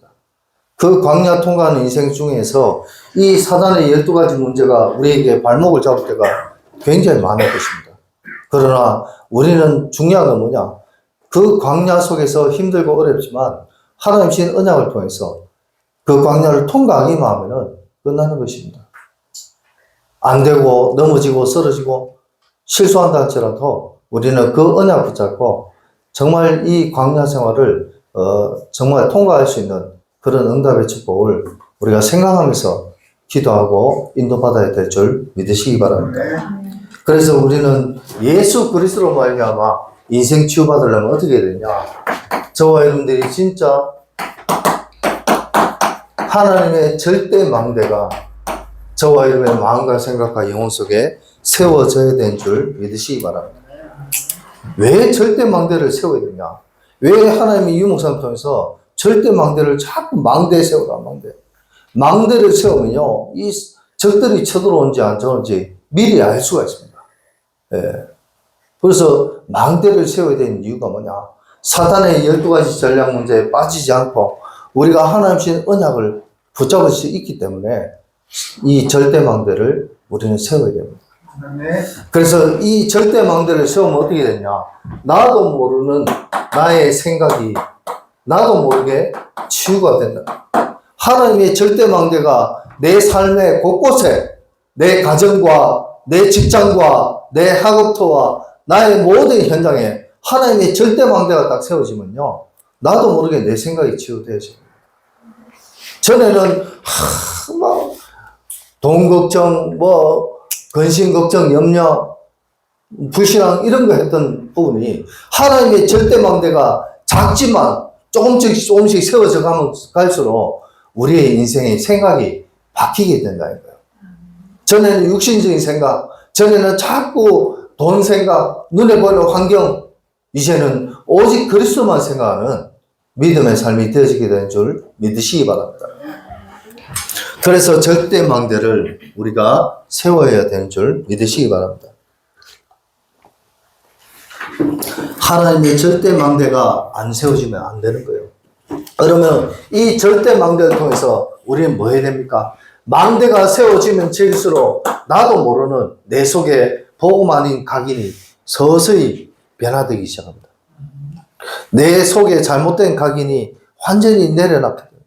그 광야 통과하는 인생 중에서 이 사단의 12가지 문제가 우리에게 발목을 잡을 때가 굉장히 많을 것입니다. 그러나 우리는 중요한 건 뭐냐? 그 광야 속에서 힘들고 어렵지만 하나님 주신 언약을 통해서 그 광야를 통과하기만 하면은 끝나는 것입니다. 안 되고 넘어지고 쓰러지고 실수한다 할지라도 우리는 그 언약 붙잡고 정말 이 광야 생활을 정말 통과할 수 있는 그런 응답의 축복을 우리가 생각하면서 기도하고 인도받아야 될 줄 믿으시기 바랍니다. 그래서 우리는 예수 그리스도로 말미암아 인생 치유받으려면 어떻게 해야 되냐? 저와 여러분들이 진짜 하나님의 절대 망대가 저와 여러분의 마음과 생각과 영혼 속에 세워져야 되는 줄 믿으시기 바랍니다. 왜 절대 망대를 세워야 되냐? 왜 하나님이 유목사를 통해서 절대 망대를 자꾸 망대에 세우라, 망대를 세우면요, 이 적들이 쳐들어온지 안 쳐들어온지 미리 알 수가 있습니다. 예. 그래서 망대를 세워야 되는 이유가 뭐냐? 사단의 12가지 전략 문제에 빠지지 않고 우리가 하나님 주신 언약을 붙잡을 수 있기 때문에 이 절대 망대를 우리는 세워야 됩니다. 그래서 이 절대 망대를 세우면 어떻게 되냐? 나도 모르는 나의 생각이 나도 모르게 치유가 된다. 하나님의 절대 망대가 내 삶의 곳곳에 내 가정과 내 직장과 내 학업터와 나의 모든 현장에 하나님의 절대 망대가 딱 세워지면요, 나도 모르게 내 생각이 치유되어집니다. 전에는 돈 걱정, 근심 걱정, 염려, 불신앙 이런 거 했던 부분이 하나님의 절대 망대가 작지만 조금씩 세워져 갈수록 우리의 인생의 생각이 바뀌게 된다는 거예요. 전에는 육신적인 생각, 전에는 자꾸 돈 생각, 눈에 보이는 환경, 이제는 오직 그리스도만 생각하는 믿음의 삶이 되어지게 되는 줄 믿으시기 바랍니다. 그래서 절대 망대를 우리가 세워야 되는 줄 믿으시기 바랍니다. 하나님의 절대 망대가 안 세워지면 안 되는 거예요. 그러면 이 절대 망대를 통해서 우리는 뭐 해야 됩니까? 망대가 세워지면 질수록 나도 모르는 내 속에 복음 아닌 각인이 서서히 변화되기 시작합니다. 내 속에 잘못된 각인이 완전히 내려놓게 되는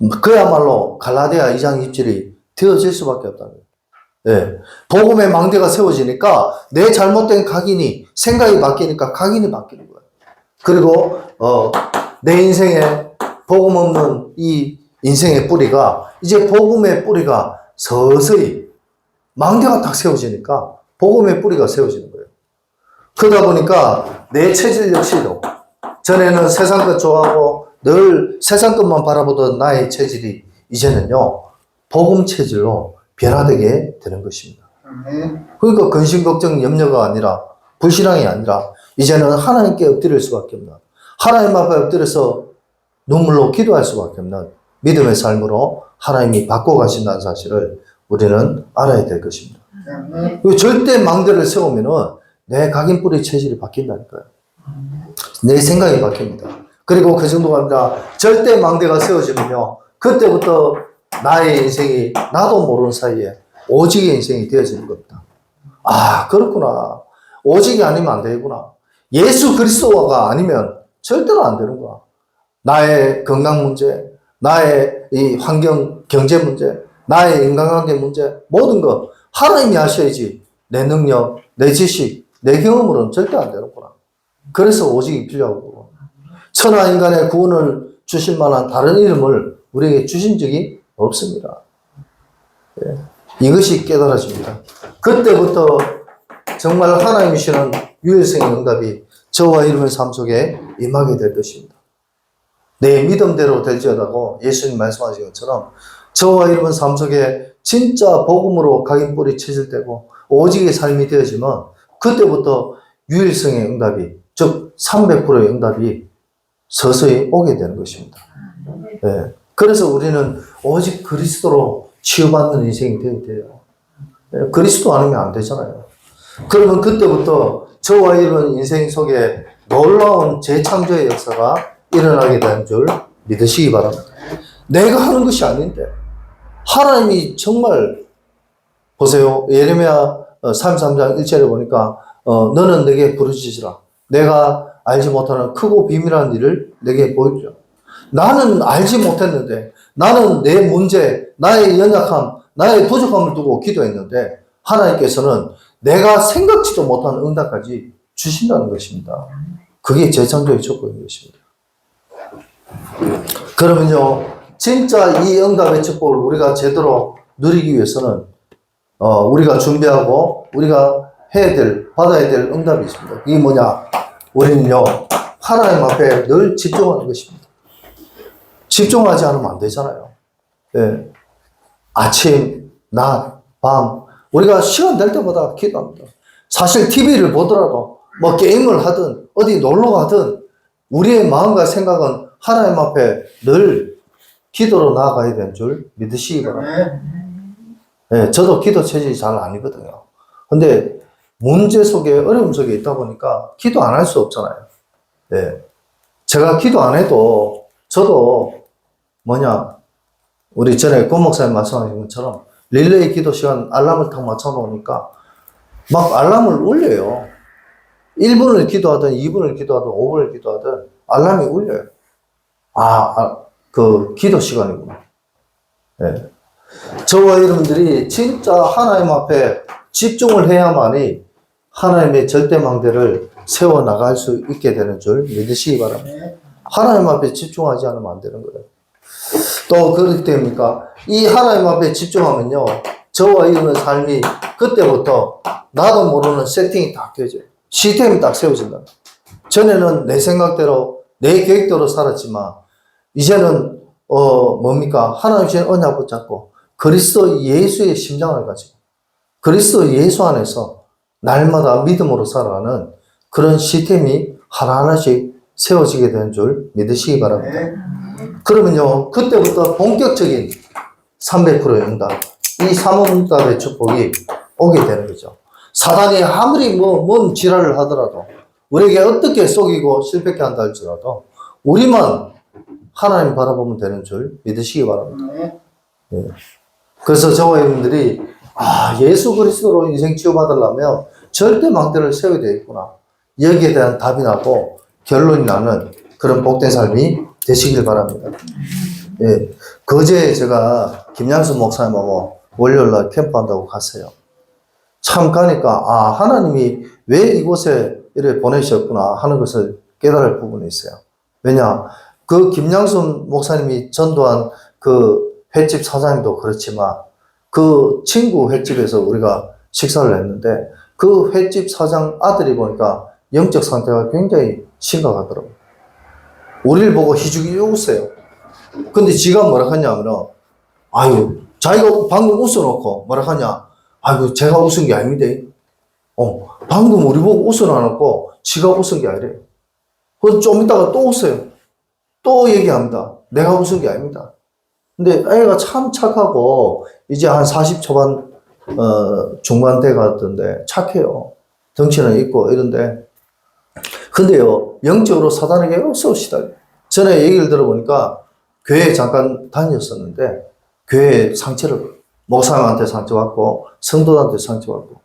거예요. 그야말로 갈라디아 2장 2절이 되어질 수밖에 없다는 거예요. 예. 복음의 망대가 세워지니까 내 잘못된 각인이 생각이 바뀌니까 각인이 바뀌는 거예요. 그리고 내 인생에 복음 없는 이 인생의 뿌리가 이제 복음의 뿌리가 서서히 망대가 딱 세워지니까 복음의 뿌리가 세워지는 거예요. 그러다 보니까 내 체질 역시도 전에는 세상 것 좋아하고 늘 세상 것만 바라보던 나의 체질이 이제는요, 복음 체질로 변화되게 되는 것입니다. 그러니까 근심, 걱정, 염려가 아니라 불신앙이 아니라 이제는 하나님께 엎드릴 수밖에 없는, 하나님 앞에 엎드려서 눈물로 기도할 수밖에 없는 믿음의 삶으로 하나님이 바꿔가신다는 사실을 우리는 알아야 될 것입니다. 절대 망대를 세우면은 내 각인뿌리 체질이 바뀐다니까요. 내 생각이 바뀝니다. 그리고 그 정도가 아니라 절대 망대가 세워지면요, 그때부터 나의 인생이 나도 모르는 사이에 오직의 인생이 되어지는 겁니다. 아, 그렇구나. 오직이 아니면 안 되구나. 예수 그리스도가 아니면 절대로 안 되는 거야. 나의 건강 문제, 나의 이 환경, 경제 문제, 나의 인간관계 문제, 모든 것 하나님이 하셔야지 내 능력, 내 지식, 내 경험으로는 절대 안 되는구나. 그래서 오직이 필요하고, 천하 인간의 구원을 주실 만한 다른 이름을 우리에게 주신 적이 없습니다. 예. 이것이 깨달아집니다. 그때부터 정말 하나님이 주시는 유일성의 응답이 저와 여러분의 삶 속에 임하게 될 것입니다. 내 믿음대로 될지어다고 예수님 말씀하신 것처럼 저와 여러분 삶 속에 진짜 복음으로 각인뿌리 체질되고 오직의 삶이 되어지면 그때부터 유일성의 응답이, 즉 300%의 응답이 서서히 오게 되는 것입니다. 예. 그래서 우리는 오직 그리스도로 치유받는 인생이 되어야 돼요. 예. 그리스도 아니면 안 되잖아요. 그러면 그때부터 저와 여러분 인생 속에 놀라운 재창조의 역사가 일어나게 되는 줄 믿으시기 바랍니다. 내가 하는 것이 아닌데 하나님이 정말, 보세요. 예레미야 33장 1절에 보니까 너는 내게 부르짖으라. 내가 알지 못하는 크고 비밀한 일을 내게 보여주라. 나는 알지 못했는데, 나는 내 문제, 나의 연약함, 나의 부족함을 두고 기도했는데 하나님께서는 내가 생각지도 못한 응답까지 주신다는 것입니다. 그게 재창조의 축복인 것입니다. 그러면요, 진짜 이 응답의 축복을 우리가 제대로 누리기 위해서는 우리가 준비하고 우리가 받아야 될 응답이 있습니다. 이게 뭐냐? 우리는요, 하나님 앞에 늘 집중하는 것입니다. 집중하지 않으면 안 되잖아요. 예. 아침, 낮, 밤, 우리가 시간 될 때마다 기도합니다. 사실 TV를 보더라도, 뭐 게임을 하든, 어디 놀러 가든, 우리의 마음과 생각은 하나님 앞에 늘 기도로 나아가야 되는 줄 믿으시기 바랍니다. 예, 저도 기도 체질이 잘 아니거든요. 근데 문제 속에, 어려움 속에 있다 보니까 기도 안 할 수 없잖아요. 예. 제가 기도 안 해도, 저도 우리 전에 권 목사님 말씀하신 것처럼 릴레이 기도 시간 알람을 딱 맞춰놓으니까 막 알람을 울려요. 1분을 기도하든 2분을 기도하든 5분을 기도하든 알람이 울려요. 그 기도 시간이구나. 예. 저와 여러분들이 진짜 하나님 앞에 집중을 해야만이 하나님의 절대망대를 세워나갈 수 있게 되는 줄 믿으시기 바랍니다. 하나님 앞에 집중하지 않으면 안 되는 거예요. 또 그렇기 때문이니까 이 하나님 앞에 집중하면요, 저와 여러분의 삶이 그때부터 나도 모르는 세팅이 딱 되어져요. 시스템이 딱 세워진다. 전에는 내 생각대로 내 계획대로 살았지만 이제는 하나님 주신 언약 붙잡고 그리스도 예수의 심장을 가지고 그리스도 예수 안에서 날마다 믿음으로 살아가는 그런 시스템이 하나하나씩 세워지게 되는 줄 믿으시기 바랍니다. 그러면요, 그때부터 본격적인 300%의 응답, 이 삼응답의 축복이 오게 되는 거죠. 사단이 아무리 뭔 지랄을 하더라도, 우리에게 어떻게 속이고 실패케 한다 할지라도 우리만 하나님 바라보면 되는 줄 믿으시기 바랍니다. 예. 그래서 저와 여러분들이 예수 그리스도로 인생 치유받으려면 절대 망대를 세워야 되겠구나, 여기에 대한 답이 나고 결론이 나는 그런 복된 삶이 되시길 바랍니다. 예. 그제 제가 김양수 목사님하고 월요일날 캠프한다고 갔어요. 참 가니까 하나님이 왜 이곳에 이렇게 보내셨구나 하는 것을 깨달을 부분이 있어요. 왜냐, 그 김양수 목사님이 전도한 그 횟집 사장님도 그렇지만 그 친구 횟집에서 우리가 식사를 했는데 그 횟집 사장 아들이 보니까 영적 상태가 굉장히 심각하더라고요. 우리를 보고 희죽이 웃어요. 근데 지가 뭐라 하냐면은, 자기가 방금 웃어놓고 뭐라 하냐, 제가 웃은 게 아닙니다. 방금 우리 보고 웃어놓고 지가 웃은 게 아니래요. 그래서 좀 이따가 또 웃어요. 또 얘기합니다. 내가 웃은 게 아닙니다. 근데 애가 참 착하고 이제 한 40 초반 중반대 같던데 착해요. 덩치는 있고 이런데, 근데요, 영적으로 사단에게 없어 시달려요. 전에 얘기를 들어보니까 교회에 잠깐 다녔었는데 교회에 상처를, 목사님한테 상처받고 성도한테 상처받고.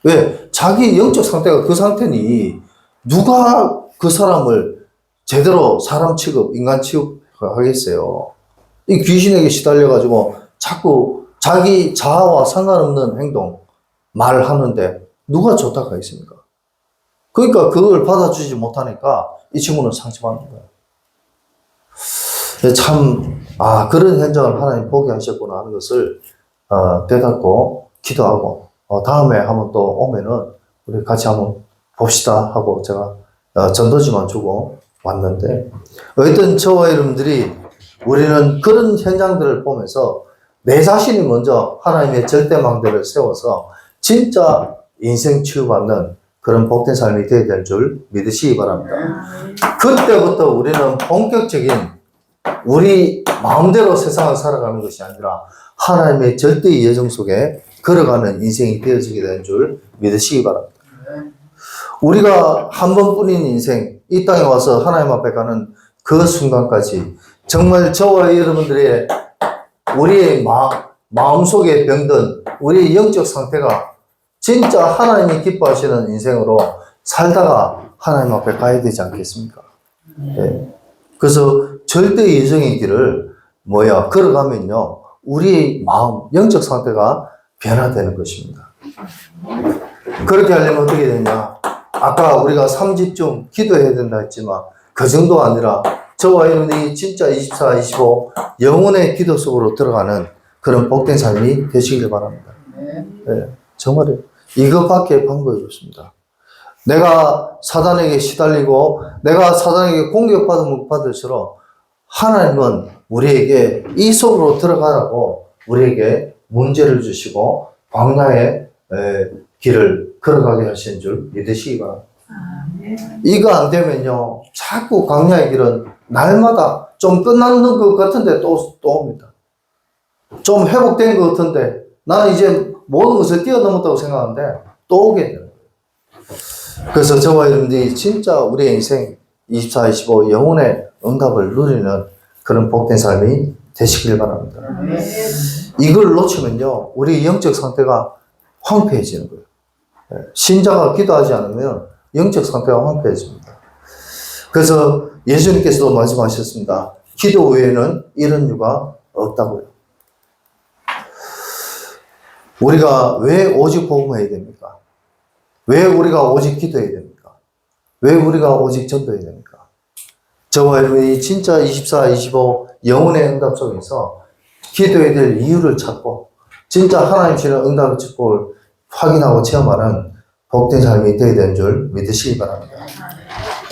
왜? 자기 영적 상태가 그 상태니 누가 그 사람을 제대로 사람 취급, 인간 취급하겠어요. 이 귀신에게 시달려가지고 자꾸 자기 자아와 상관없는 행동, 말을 하는데 누가 좋다고 하겠습니까? 그러니까 그걸 받아주지 못하니까 이 친구는 상처받는 거예요. 참, 그런 현장을 하나님 보게 하셨구나 하는 것을 깨닫고 기도하고 다음에 한번 또 오면은 우리 같이 한번 봅시다 하고 제가 전도지만 주고 왔는데, 어떤 저와 여러분들이 우리는 그런 현장들을 보면서 내 자신이 먼저 하나님의 절대망대를 세워서 진짜 인생 치유받는 그런 복된 삶이 되어야 될 줄 믿으시기 바랍니다. 그때부터 우리는 본격적인 우리 마음대로 세상을 살아가는 것이 아니라 하나님의 절대의 예정 속에 걸어가는 인생이 되어지게 되는 줄 믿으시기 바랍니다. 우리가 한 번뿐인 인생, 이 땅에 와서 하나님 앞에 가는 그 순간까지 정말 저와 여러분들의 우리의 마음속에 병든 우리의 영적 상태가 진짜 하나님이 기뻐하시는 인생으로 살다가 하나님 앞에 가야 되지 않겠습니까? 네. 그래서 절대의 예정의 길을 걸어가면요, 우리의 마음, 영적 상태가 변화되는 것입니다. 그렇게 하려면 어떻게 되냐? 아까 우리가 3집중 기도해야 된다 했지만 그 정도가 아니라 저와 여러분이 진짜 24, 25 영혼의 기도 속으로 들어가는 그런 복된 삶이 되시길 바랍니다. 예, 정말요. 이것밖에 방법이 없습니다. 내가 사단에게 시달리고 내가 사단에게 공격받으면 받을수록 하나님은 우리에게 이 속으로 들어가라고 우리에게 문제를 주시고 광야의 길을 걸어가게 하신 줄 믿으시기 바랍니다. 이거 안 되면요, 자꾸 광야의 길은 날마다 좀 끝나는 것 같은데 또 옵니다. 좀 회복된 것 같은데 나는 이제 모든 것을 뛰어넘었다고 생각하는데 또 오게 돼요. 그래서 저와 여러분들이 진짜 우리의 인생 24, 25 영혼의 응답을 누리는 그런 복된 삶이 되시길 바랍니다. 이걸 놓치면요, 우리 영적 상태가 황폐해지는 거예요. 신자가 기도하지 않으면 영적 상태가 황폐해집니다. 그래서 예수님께서도 말씀하셨습니다. 기도 외에는 이런 이유가 없다고요. 우리가 왜 오직 복음해야 됩니까? 왜 우리가 오직 기도해야 됩니까? 왜 우리가 오직 전도해야 됩니까? 저와 여러분이 진짜 24, 25 영혼의 응답 속에서 기도해야 될 이유를 찾고 진짜 하나님 주시는 응답의 축복을 확인하고 체험하는 복된 삶이 되어야 되는 줄 믿으시기 바랍니다.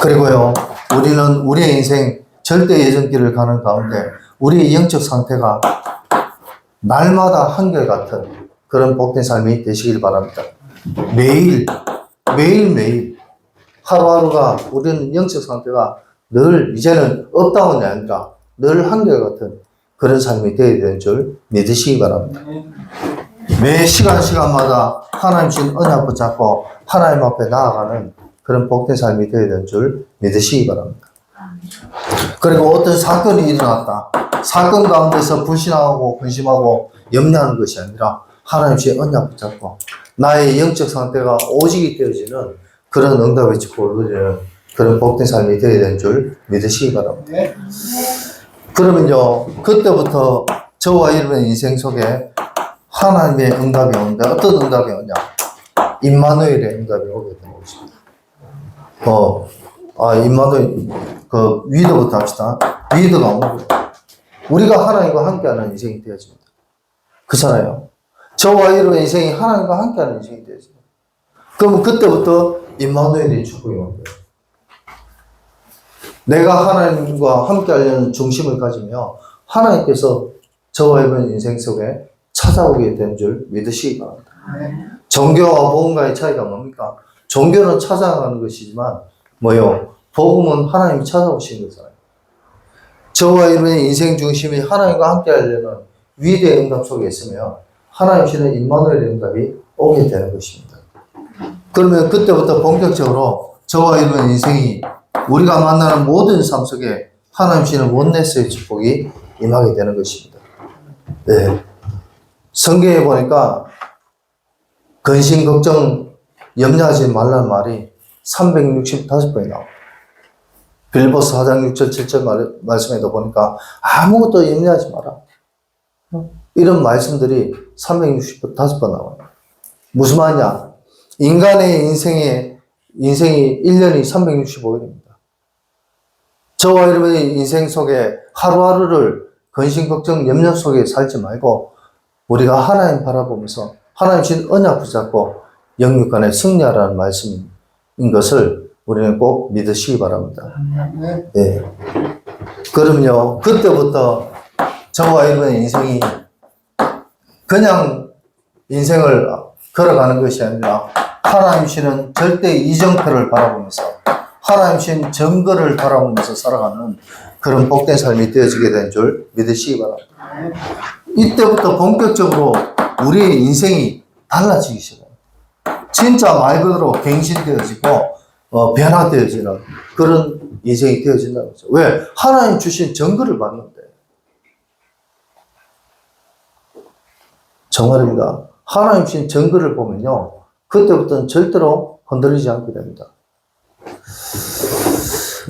그리고요, 우리는 우리의 인생 절대 예정길을 가는 가운데 우리의 영적 상태가 날마다 한결같은 그런 복된 삶이 되시길 바랍니다. 매일매일 하루하루가 우리는 영적 상태가 늘 이제는 업다운이 아니라 늘 한결같은 그런 삶이 되어야 되는 줄 믿으시기 바랍니다. 매 시간마다 하나님 주신 언약 붙잡고 하나님 앞에 나아가는 그런 복된 삶이 되어야 되는 줄 믿으시기 바랍니다. 그리고 어떤 사건이 일어났다. 사건 가운데서 불신하고 근심하고 염려하는 것이 아니라 하나님 주신 언약 붙잡고 나의 영적 상태가 오직이 되어지는 그런 응답의 축복을 누리는 그런 복된 삶이 되어야 되는 줄 믿으시기 바랍니다. 그러면요, 그때부터 저와 여러분의 인생 속에 하나님의 응답이 오는데 어떤 응답이 오냐? 임마누엘의 응답이 오게 되는 것입니다. 임마누엘, 위드부터 합시다. 위드가 오는 거예요. 우리가 하나님과 함께하는 인생이 되어집니다. 그렇잖아요. 저와 여러분의 인생이 하나님과 함께하는 인생이 되어집니다. 그러면 그때부터 임마누엘의 축복이 오는 거예요. 내가 하나님과 함께하려는 중심을 가지며 하나님께서 저와 여러분의 인생 속에 찾아오게 된 줄 믿으시기 바랍니다. 종교와 복음과의 차이가 뭡니까? 종교는 찾아가는 것이지만 복음은 하나님이 찾아오시는 거잖아요. 저와 여러분의 인생 중심이 하나님과 함께하려는 위대의 응답 속에 있으면 하나님 주시는 임마누엘의 응답이 오게 되는 것입니다. 그러면 그때부터 본격적으로 저와 여러분의 인생이 우리가 만나는 모든 삶 속에 하나님 주시는 원네스의 축복이 임하게 되는 것입니다. 네. 성경에 보니까 근심, 걱정, 염려하지 말라는 말이 365번이 나옵니다. 빌보스 4장 6절 7절 말씀에도 보니까 아무것도 염려하지 마라. 이런 말씀들이 365번 나와요. 무슨 말이냐? 인간의 인생이 1년이 365일입니다. 저와 여러분의 인생 속에 하루하루를 근심, 걱정, 염려 속에 살지 말고 우리가 하나님 바라보면서 하나님 주신 언약 붙잡고 영육간에 승리하라는 말씀인 것을 우리는 꼭 믿으시기 바랍니다. 네. 그럼요, 그때부터 저와 여러분의 인생이 그냥 인생을 걸어가는 것이 아니라 하나님 주시는 절대 이정표를 바라보면서 하나님 주신 증거를 바라보면서 살아가는 그런 복된 삶이 되어지게 된 줄 믿으시기 바랍니다. 이때부터 본격적으로 우리의 인생이 달라지기 시작해요. 진짜 말 그대로 갱신되어지고 변화되어지는 그런 인생이 되어진다는 거죠. 왜? 하나님 주신 증거를 받는데. 정말입니다. 하나님 주신 증거를 보면요, 그때부터는 절대로 흔들리지 않게 됩니다.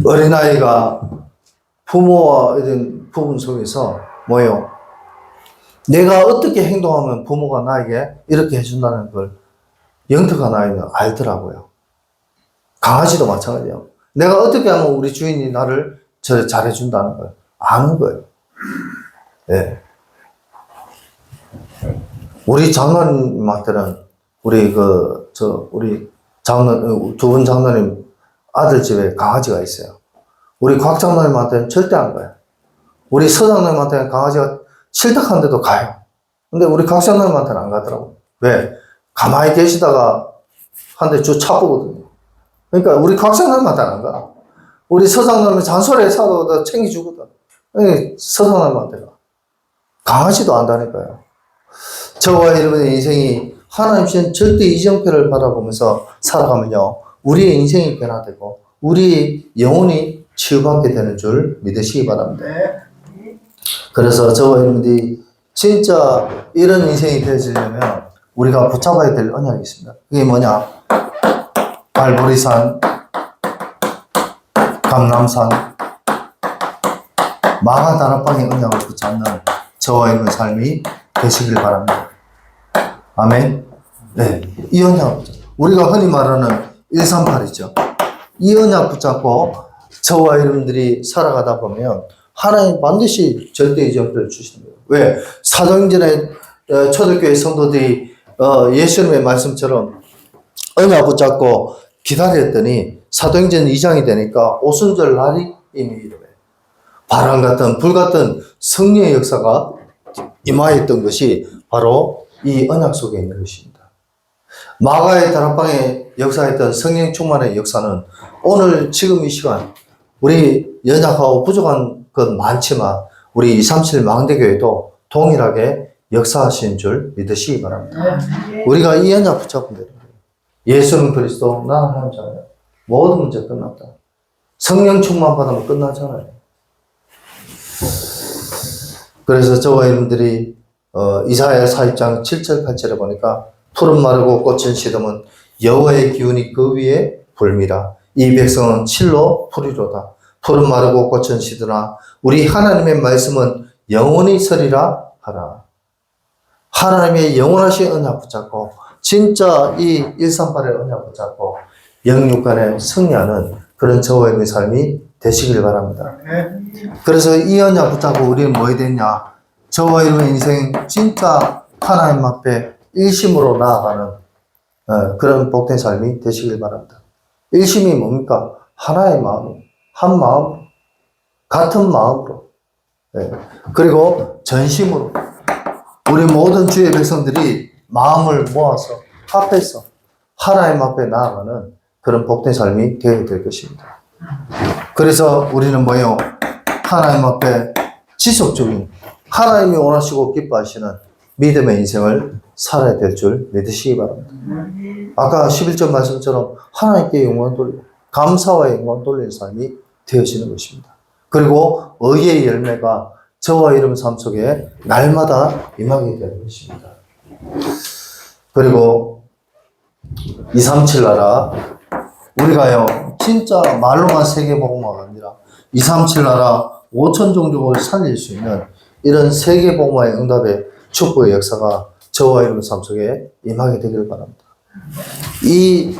어린아이가 부모와 이런 부분 속에서 내가 어떻게 행동하면 부모가 나에게 이렇게 해준다는 걸 영특한 아이는 알더라고요. 강아지도 마찬가지예요. 내가 어떻게 하면 우리 주인이 나를 잘해준다는 걸 아는 거예요. 네. 우리 장로님한테는 우리 두 분 장로님 아들 집에 강아지가 있어요. 우리 곽 장로님한테는 절대 안 가요. 우리 서 장로님한테는 강아지가 실덕하는데도 가요. 근데 우리 곽 장로님한테는 안 가더라고요. 왜? 가만히 계시다가 한 대 쭉 차보거든요. 그러니까 우리 곽 장로님한테는 안 가. 우리 서 장로님은 잔소리에 사도 챙겨주거든. 서 장로님한테 가. 강아지도 안다니까요. 저와 여러분의 인생이 하나님 주신 절대 이정표를 바라보면서 살아가면요, 우리의 인생이 변화되고 우리 영혼이 치유받게 되는 줄 믿으시기 바랍니다. 그래서 저와 여러분들이 진짜 이런 인생이 되어지려면 우리가 붙잡아야 될 언약이 있습니다. 그게 뭐냐? 발보리산, 감람산, 마가다락방의 언약을 붙잡는 저와 여러분의 삶이 되시길 바랍니다. 아멘. 네, 이 언약, 우리가 흔히 말하는 138이죠. 이 언약 붙잡고 저와 여러분들이 살아가다 보면 하나님 반드시 절대 이정표를 주시는 거예요. 왜? 사도행전의 초대교회 성도들이 예수님의 말씀처럼 언약 붙잡고 기다렸더니 사도행전 2장이 되니까 오순절 날이 이미 이르매 바람 같은 불 같은 성령의 역사가 임하였던 것이 바로 이 언약 속에 있는 것입니다. 마가의 다락방에 역사했던 성령 충만의 역사는 오늘 지금 이 시간 우리 연약하고 부족한 것 많지만 우리 237 망대교회도 동일하게 역사하신 줄 믿으시기 바랍니다. 우리가 이 언약 붙잡으면 됩니다. 예수는 그리스도, 나는 하나님 자녀. 모든 문제 끝났다. 성령 충만 받으면 끝나잖아요. 그래서 저와 여러분들이 이사야 40장 7절 8절에 보니까 푸른 마르고 꽃은 시듬은 여호와의 기운이 그 위에 불미라. 이 백성은 실로 풀이로다. 푸른 마르고 꽃은 시드나 우리 하나님의 말씀은 영원히 서리라 하라. 하나님의 영원하신 언약 붙잡고 진짜 이 138의 언약 붙잡고 영육간에 승리하는 그런 저와 여러분의 삶이 되시길 바랍니다. 그래서 이 언약 붙잡고 우리는 뭐 해야 되냐? 저와 여러분의 인생 진짜 하나님 앞에 일심으로 나아가는 그런 복된 삶이 되시길 바랍니다. 일심이 뭡니까? 하나의 마음, 한 마음, 같은 마음으로, 그리고 전심으로 우리 모든 주의 백성들이 마음을 모아서 합해서 하나님 앞에 나아가는 그런 복된 삶이 되어야 될 것입니다. 그래서 우리는 뭐예요? 하나님 앞에 지속적인 하나님이 원하시고 기뻐하시는 믿음의 인생을 살아야 될 줄 믿으시기 바랍니다. 아까 11절 말씀처럼 하나님께 영광 돌리고 감사와 영광 돌리는 삶이 되어지는 것입니다. 그리고 의의 열매가 저와 여러분 삶 속에 날마다 임하게 되는 것입니다. 그리고 237 나라 우리가요 진짜 말로만 세계복음화가 아니라 237 나라 5천 종족을 살릴 수 있는 이런 세계복음화의 응답의 축복의 역사가 저와 여러분 삶 속에 임하게 되기를 바랍니다. 이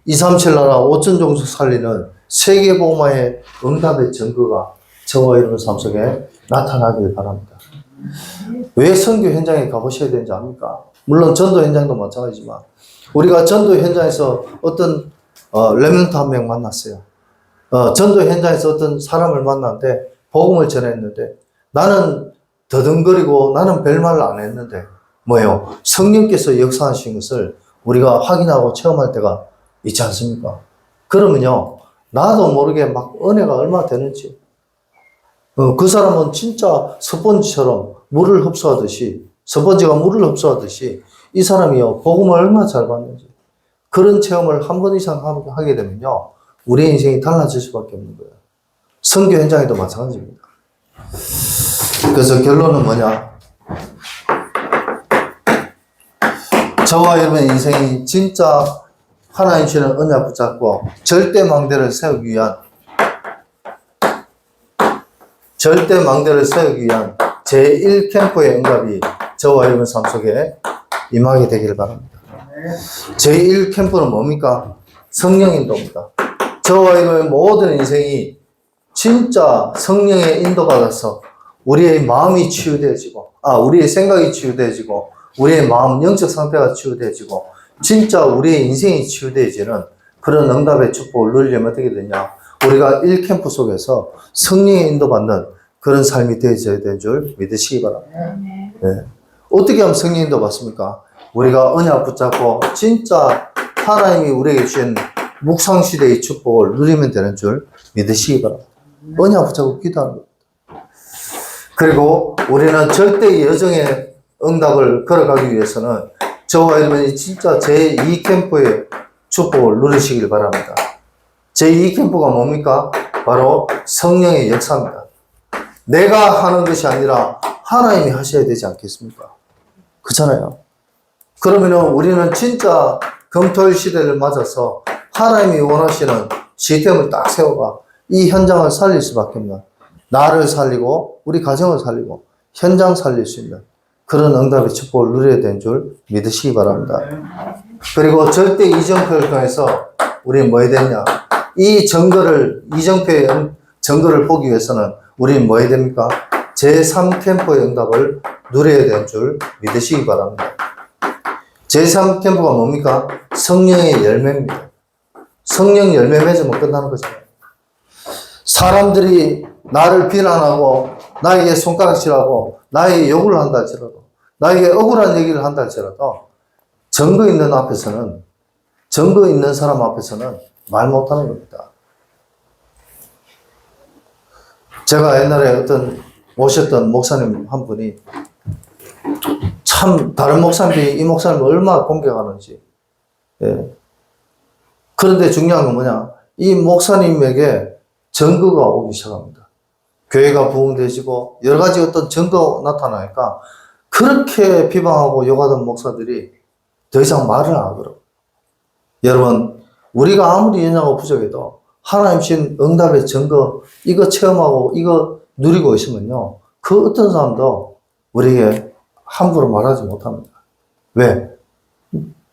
237 나라 5천 종족 살리는 세계복음화의 응답의 증거가 저와 여러분 삶 속에 나타나길 바랍니다. 왜 선교 현장에 가보셔야 되는지 압니까? 물론 전도 현장도 마찬가지지만 우리가 전도 현장에서 어떤 레몬트 한 명 만났어요. 전도 현장에서 어떤 사람을 만났는데 복음을 전했는데 나는 더듬거리고 나는 별말을 안 했는데 뭐예요? 성령께서 역사하신 것을 우리가 확인하고 체험할 때가 있지 않습니까? 그러면요 나도 모르게 막 은혜가 얼마나 되는지 그 사람은 진짜 스펀지처럼 물을 흡수하듯이 스펀지가 물을 흡수하듯이 이 사람이요 복음을 얼마나 잘 받는지 그런 체험을 한 번 이상 하게 되면요 우리의 인생이 달라질 수밖에 없는 거예요. 선교 현장에도 마찬가지입니다. 그래서 결론은 뭐냐? 저와 여러분의 인생이 진짜 하나님 주시는 언약 붙잡고 절대 망대를 세우기 위한 제1캠프의 응답이 저와 여러분 삶 속에 임하게 되기를 바랍니다. 제1캠프는 뭡니까? 성령 인도입니다. 저와 여러분의 모든 인생이 진짜 성령의 인도받아서 우리의 마음이 치유되어지고, 우리의 생각이 치유되어지고, 우리의 마음, 영적 상태가 치유되어지고 진짜 우리의 인생이 치유되어지는 그런 응답의 축복을 누리려면 어떻게 되냐? 우리가 1캠프 속에서 성령의 인도받는 그런 삶이 되어져야 되는 줄 믿으시기 바랍니다. 네. 어떻게 하면 성령 인도 받습니까? 우리가 언약 붙잡고 진짜 하나님이 우리에게 주신 묵상시대의 축복을 누리면 되는 줄 믿으시기 바랍니다. 언약 붙잡고 기도하는 겁니다. 그리고 우리는 절대 여정의 응답을 걸어가기 위해서는 저와 여러분이 진짜 제2캠프의 축복을 누리시길 바랍니다. 제2캠프가 뭡니까? 바로 성령의 역사입니다. 내가 하는 것이 아니라 하나님이 하셔야 되지 않겠습니까? 그렇잖아요. 그러면은 우리는 진짜 금토일 시대를 맞아서 하나님이 원하시는 시스템을 딱 세워가 이 현장을 살릴 수밖에 없는, 나를 살리고 우리 가정을 살리고 현장 살릴 수 있는 그런 응답의 축복을 누려야 되는 줄 믿으시기 바랍니다. 그리고 절대 이정표를 통해서 우리는 뭐 해야 되냐? 이 증거를, 이정표의 증거를 보기 위해서는 우리는 뭐 해야 됩니까? 제3캠프의 응답을 누려야 되는 줄 믿으시기 바랍니다. 제3캠프가 뭡니까? 성령의 열매입니다. 성령 열매 맺으면 끝나는 거잖아요. 사람들이 나를 비난하고 나에게 손가락질하고 나에게 욕을 한다 할지라도, 나에게 억울한 얘기를 한다 할지라도 증거 있는 앞에서는, 증거 있는 사람 앞에서는 말 못하는 겁니다. 제가 옛날에 어떤 모셨던 목사님 한 분이 참 다른 목사님이 이 목사님을 얼마나 공격하는지. 예. 그런데 중요한 건 뭐냐? 이 목사님에게 증거가 오기 시작합니다. 교회가 부흥되시고 여러 가지 어떤 증거가 나타나니까 그렇게 비방하고 욕하던 목사들이 더 이상 말을 안 하더라고요. 여러분, 우리가 아무리 연약하고 부족해도 하나님 신 응답의 증거, 이거 체험하고 이거 누리고 있으면요, 그 어떤 사람도 우리에게 함부로 말하지 못합니다. 왜?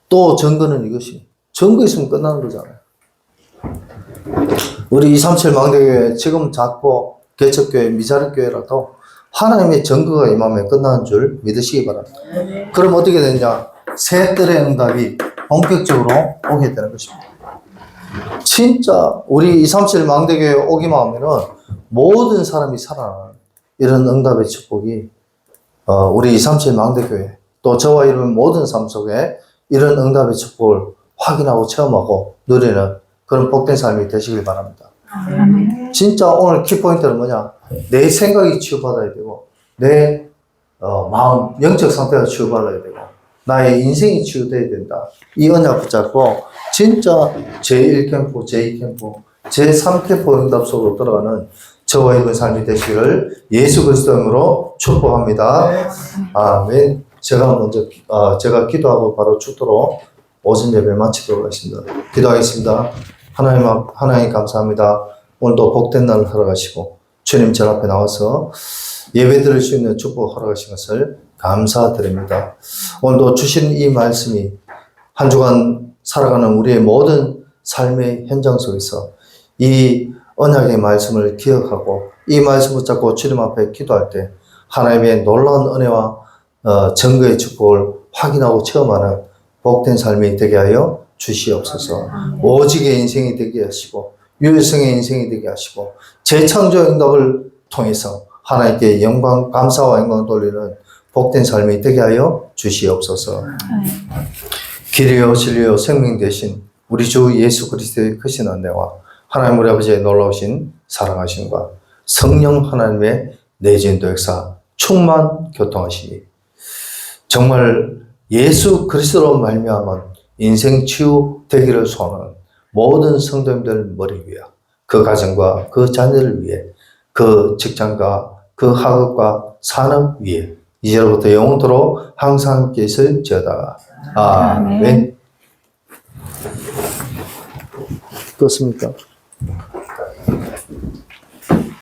또 증거는 이것이, 증거 있으면 끝나는 거잖아요. 우리 237 망대교회 지금 작고 개척교회, 미자립교회라도 하나님의 증거가 임하면 끝나는 줄 믿으시기 바랍니다. 그럼 어떻게 되느냐? 새 뜰의 응답이 본격적으로 오게 되는 것입니다. 진짜 우리 237 망대교회 오기만 하면은 모든 사람이 살아나는 이런 응답의 축복이 우리 237 망대교회 또 저와 이런 모든 삶 속에 이런 응답의 축복을 확인하고 체험하고 누리는 그런 복된 삶이 되시길 바랍니다. 진짜 오늘 키포인트는 뭐냐? 내 생각이 치유받아야 되고 내 마음, 영적 상태가 치유받아야 되고 나의 인생이 치유돼야 된다. 이 언약 붙잡고 진짜 제1캠프, 제2캠프, 제3캠프 응답 속으로 들어가는 저와 이번 삶이 되시기를 예수 그리스도 이름으로 축복합니다. 아멘. 제가 기도하고 바로 죽도록 오전 예배 마치도록 하겠습니다. 기도하겠습니다. 하나님 감사합니다. 오늘도 복된 날을 허락하시고 주님 절 앞에 나와서 예배 드릴 수 있는 축복 허락하신 것을 감사드립니다. 오늘도 주신 이 말씀이 한 주간 살아가는 우리의 모든 삶의 현장 속에서 이 언약의 말씀을 기억하고 이 말씀 붙잡고 주님 앞에 기도할 때 하나님의 놀라운 은혜와 증거의 축복을 확인하고 체험하는 복된 삶이 되게 하여 주시옵소서. 오직의 인생이 되게 하시고 유일성의 인생이 되게 하시고 재창조 응답을 통해서 하나님께 영광, 감사와 영광을 돌리는 복된 삶이 되게 하여 주시옵소서. 길이요 진리요 생명 되신 우리 주 예수 그리스도의 크신 은혜와 하나님 우리 아버지의 놀라우신 사랑하심과 성령 하나님의 내주인도 역사 충만 교통하시니 정말 예수 그리스도로 말미암은 인생 치유 되기를 소원하는 모든 성도님들 머리 위에 그 가정과 그 자녀를 위해 그 직장과 그 학업과 산업 위에 이제로부터 영원토록 항상 함께 있을지어다. 아멘. 그렇습니까?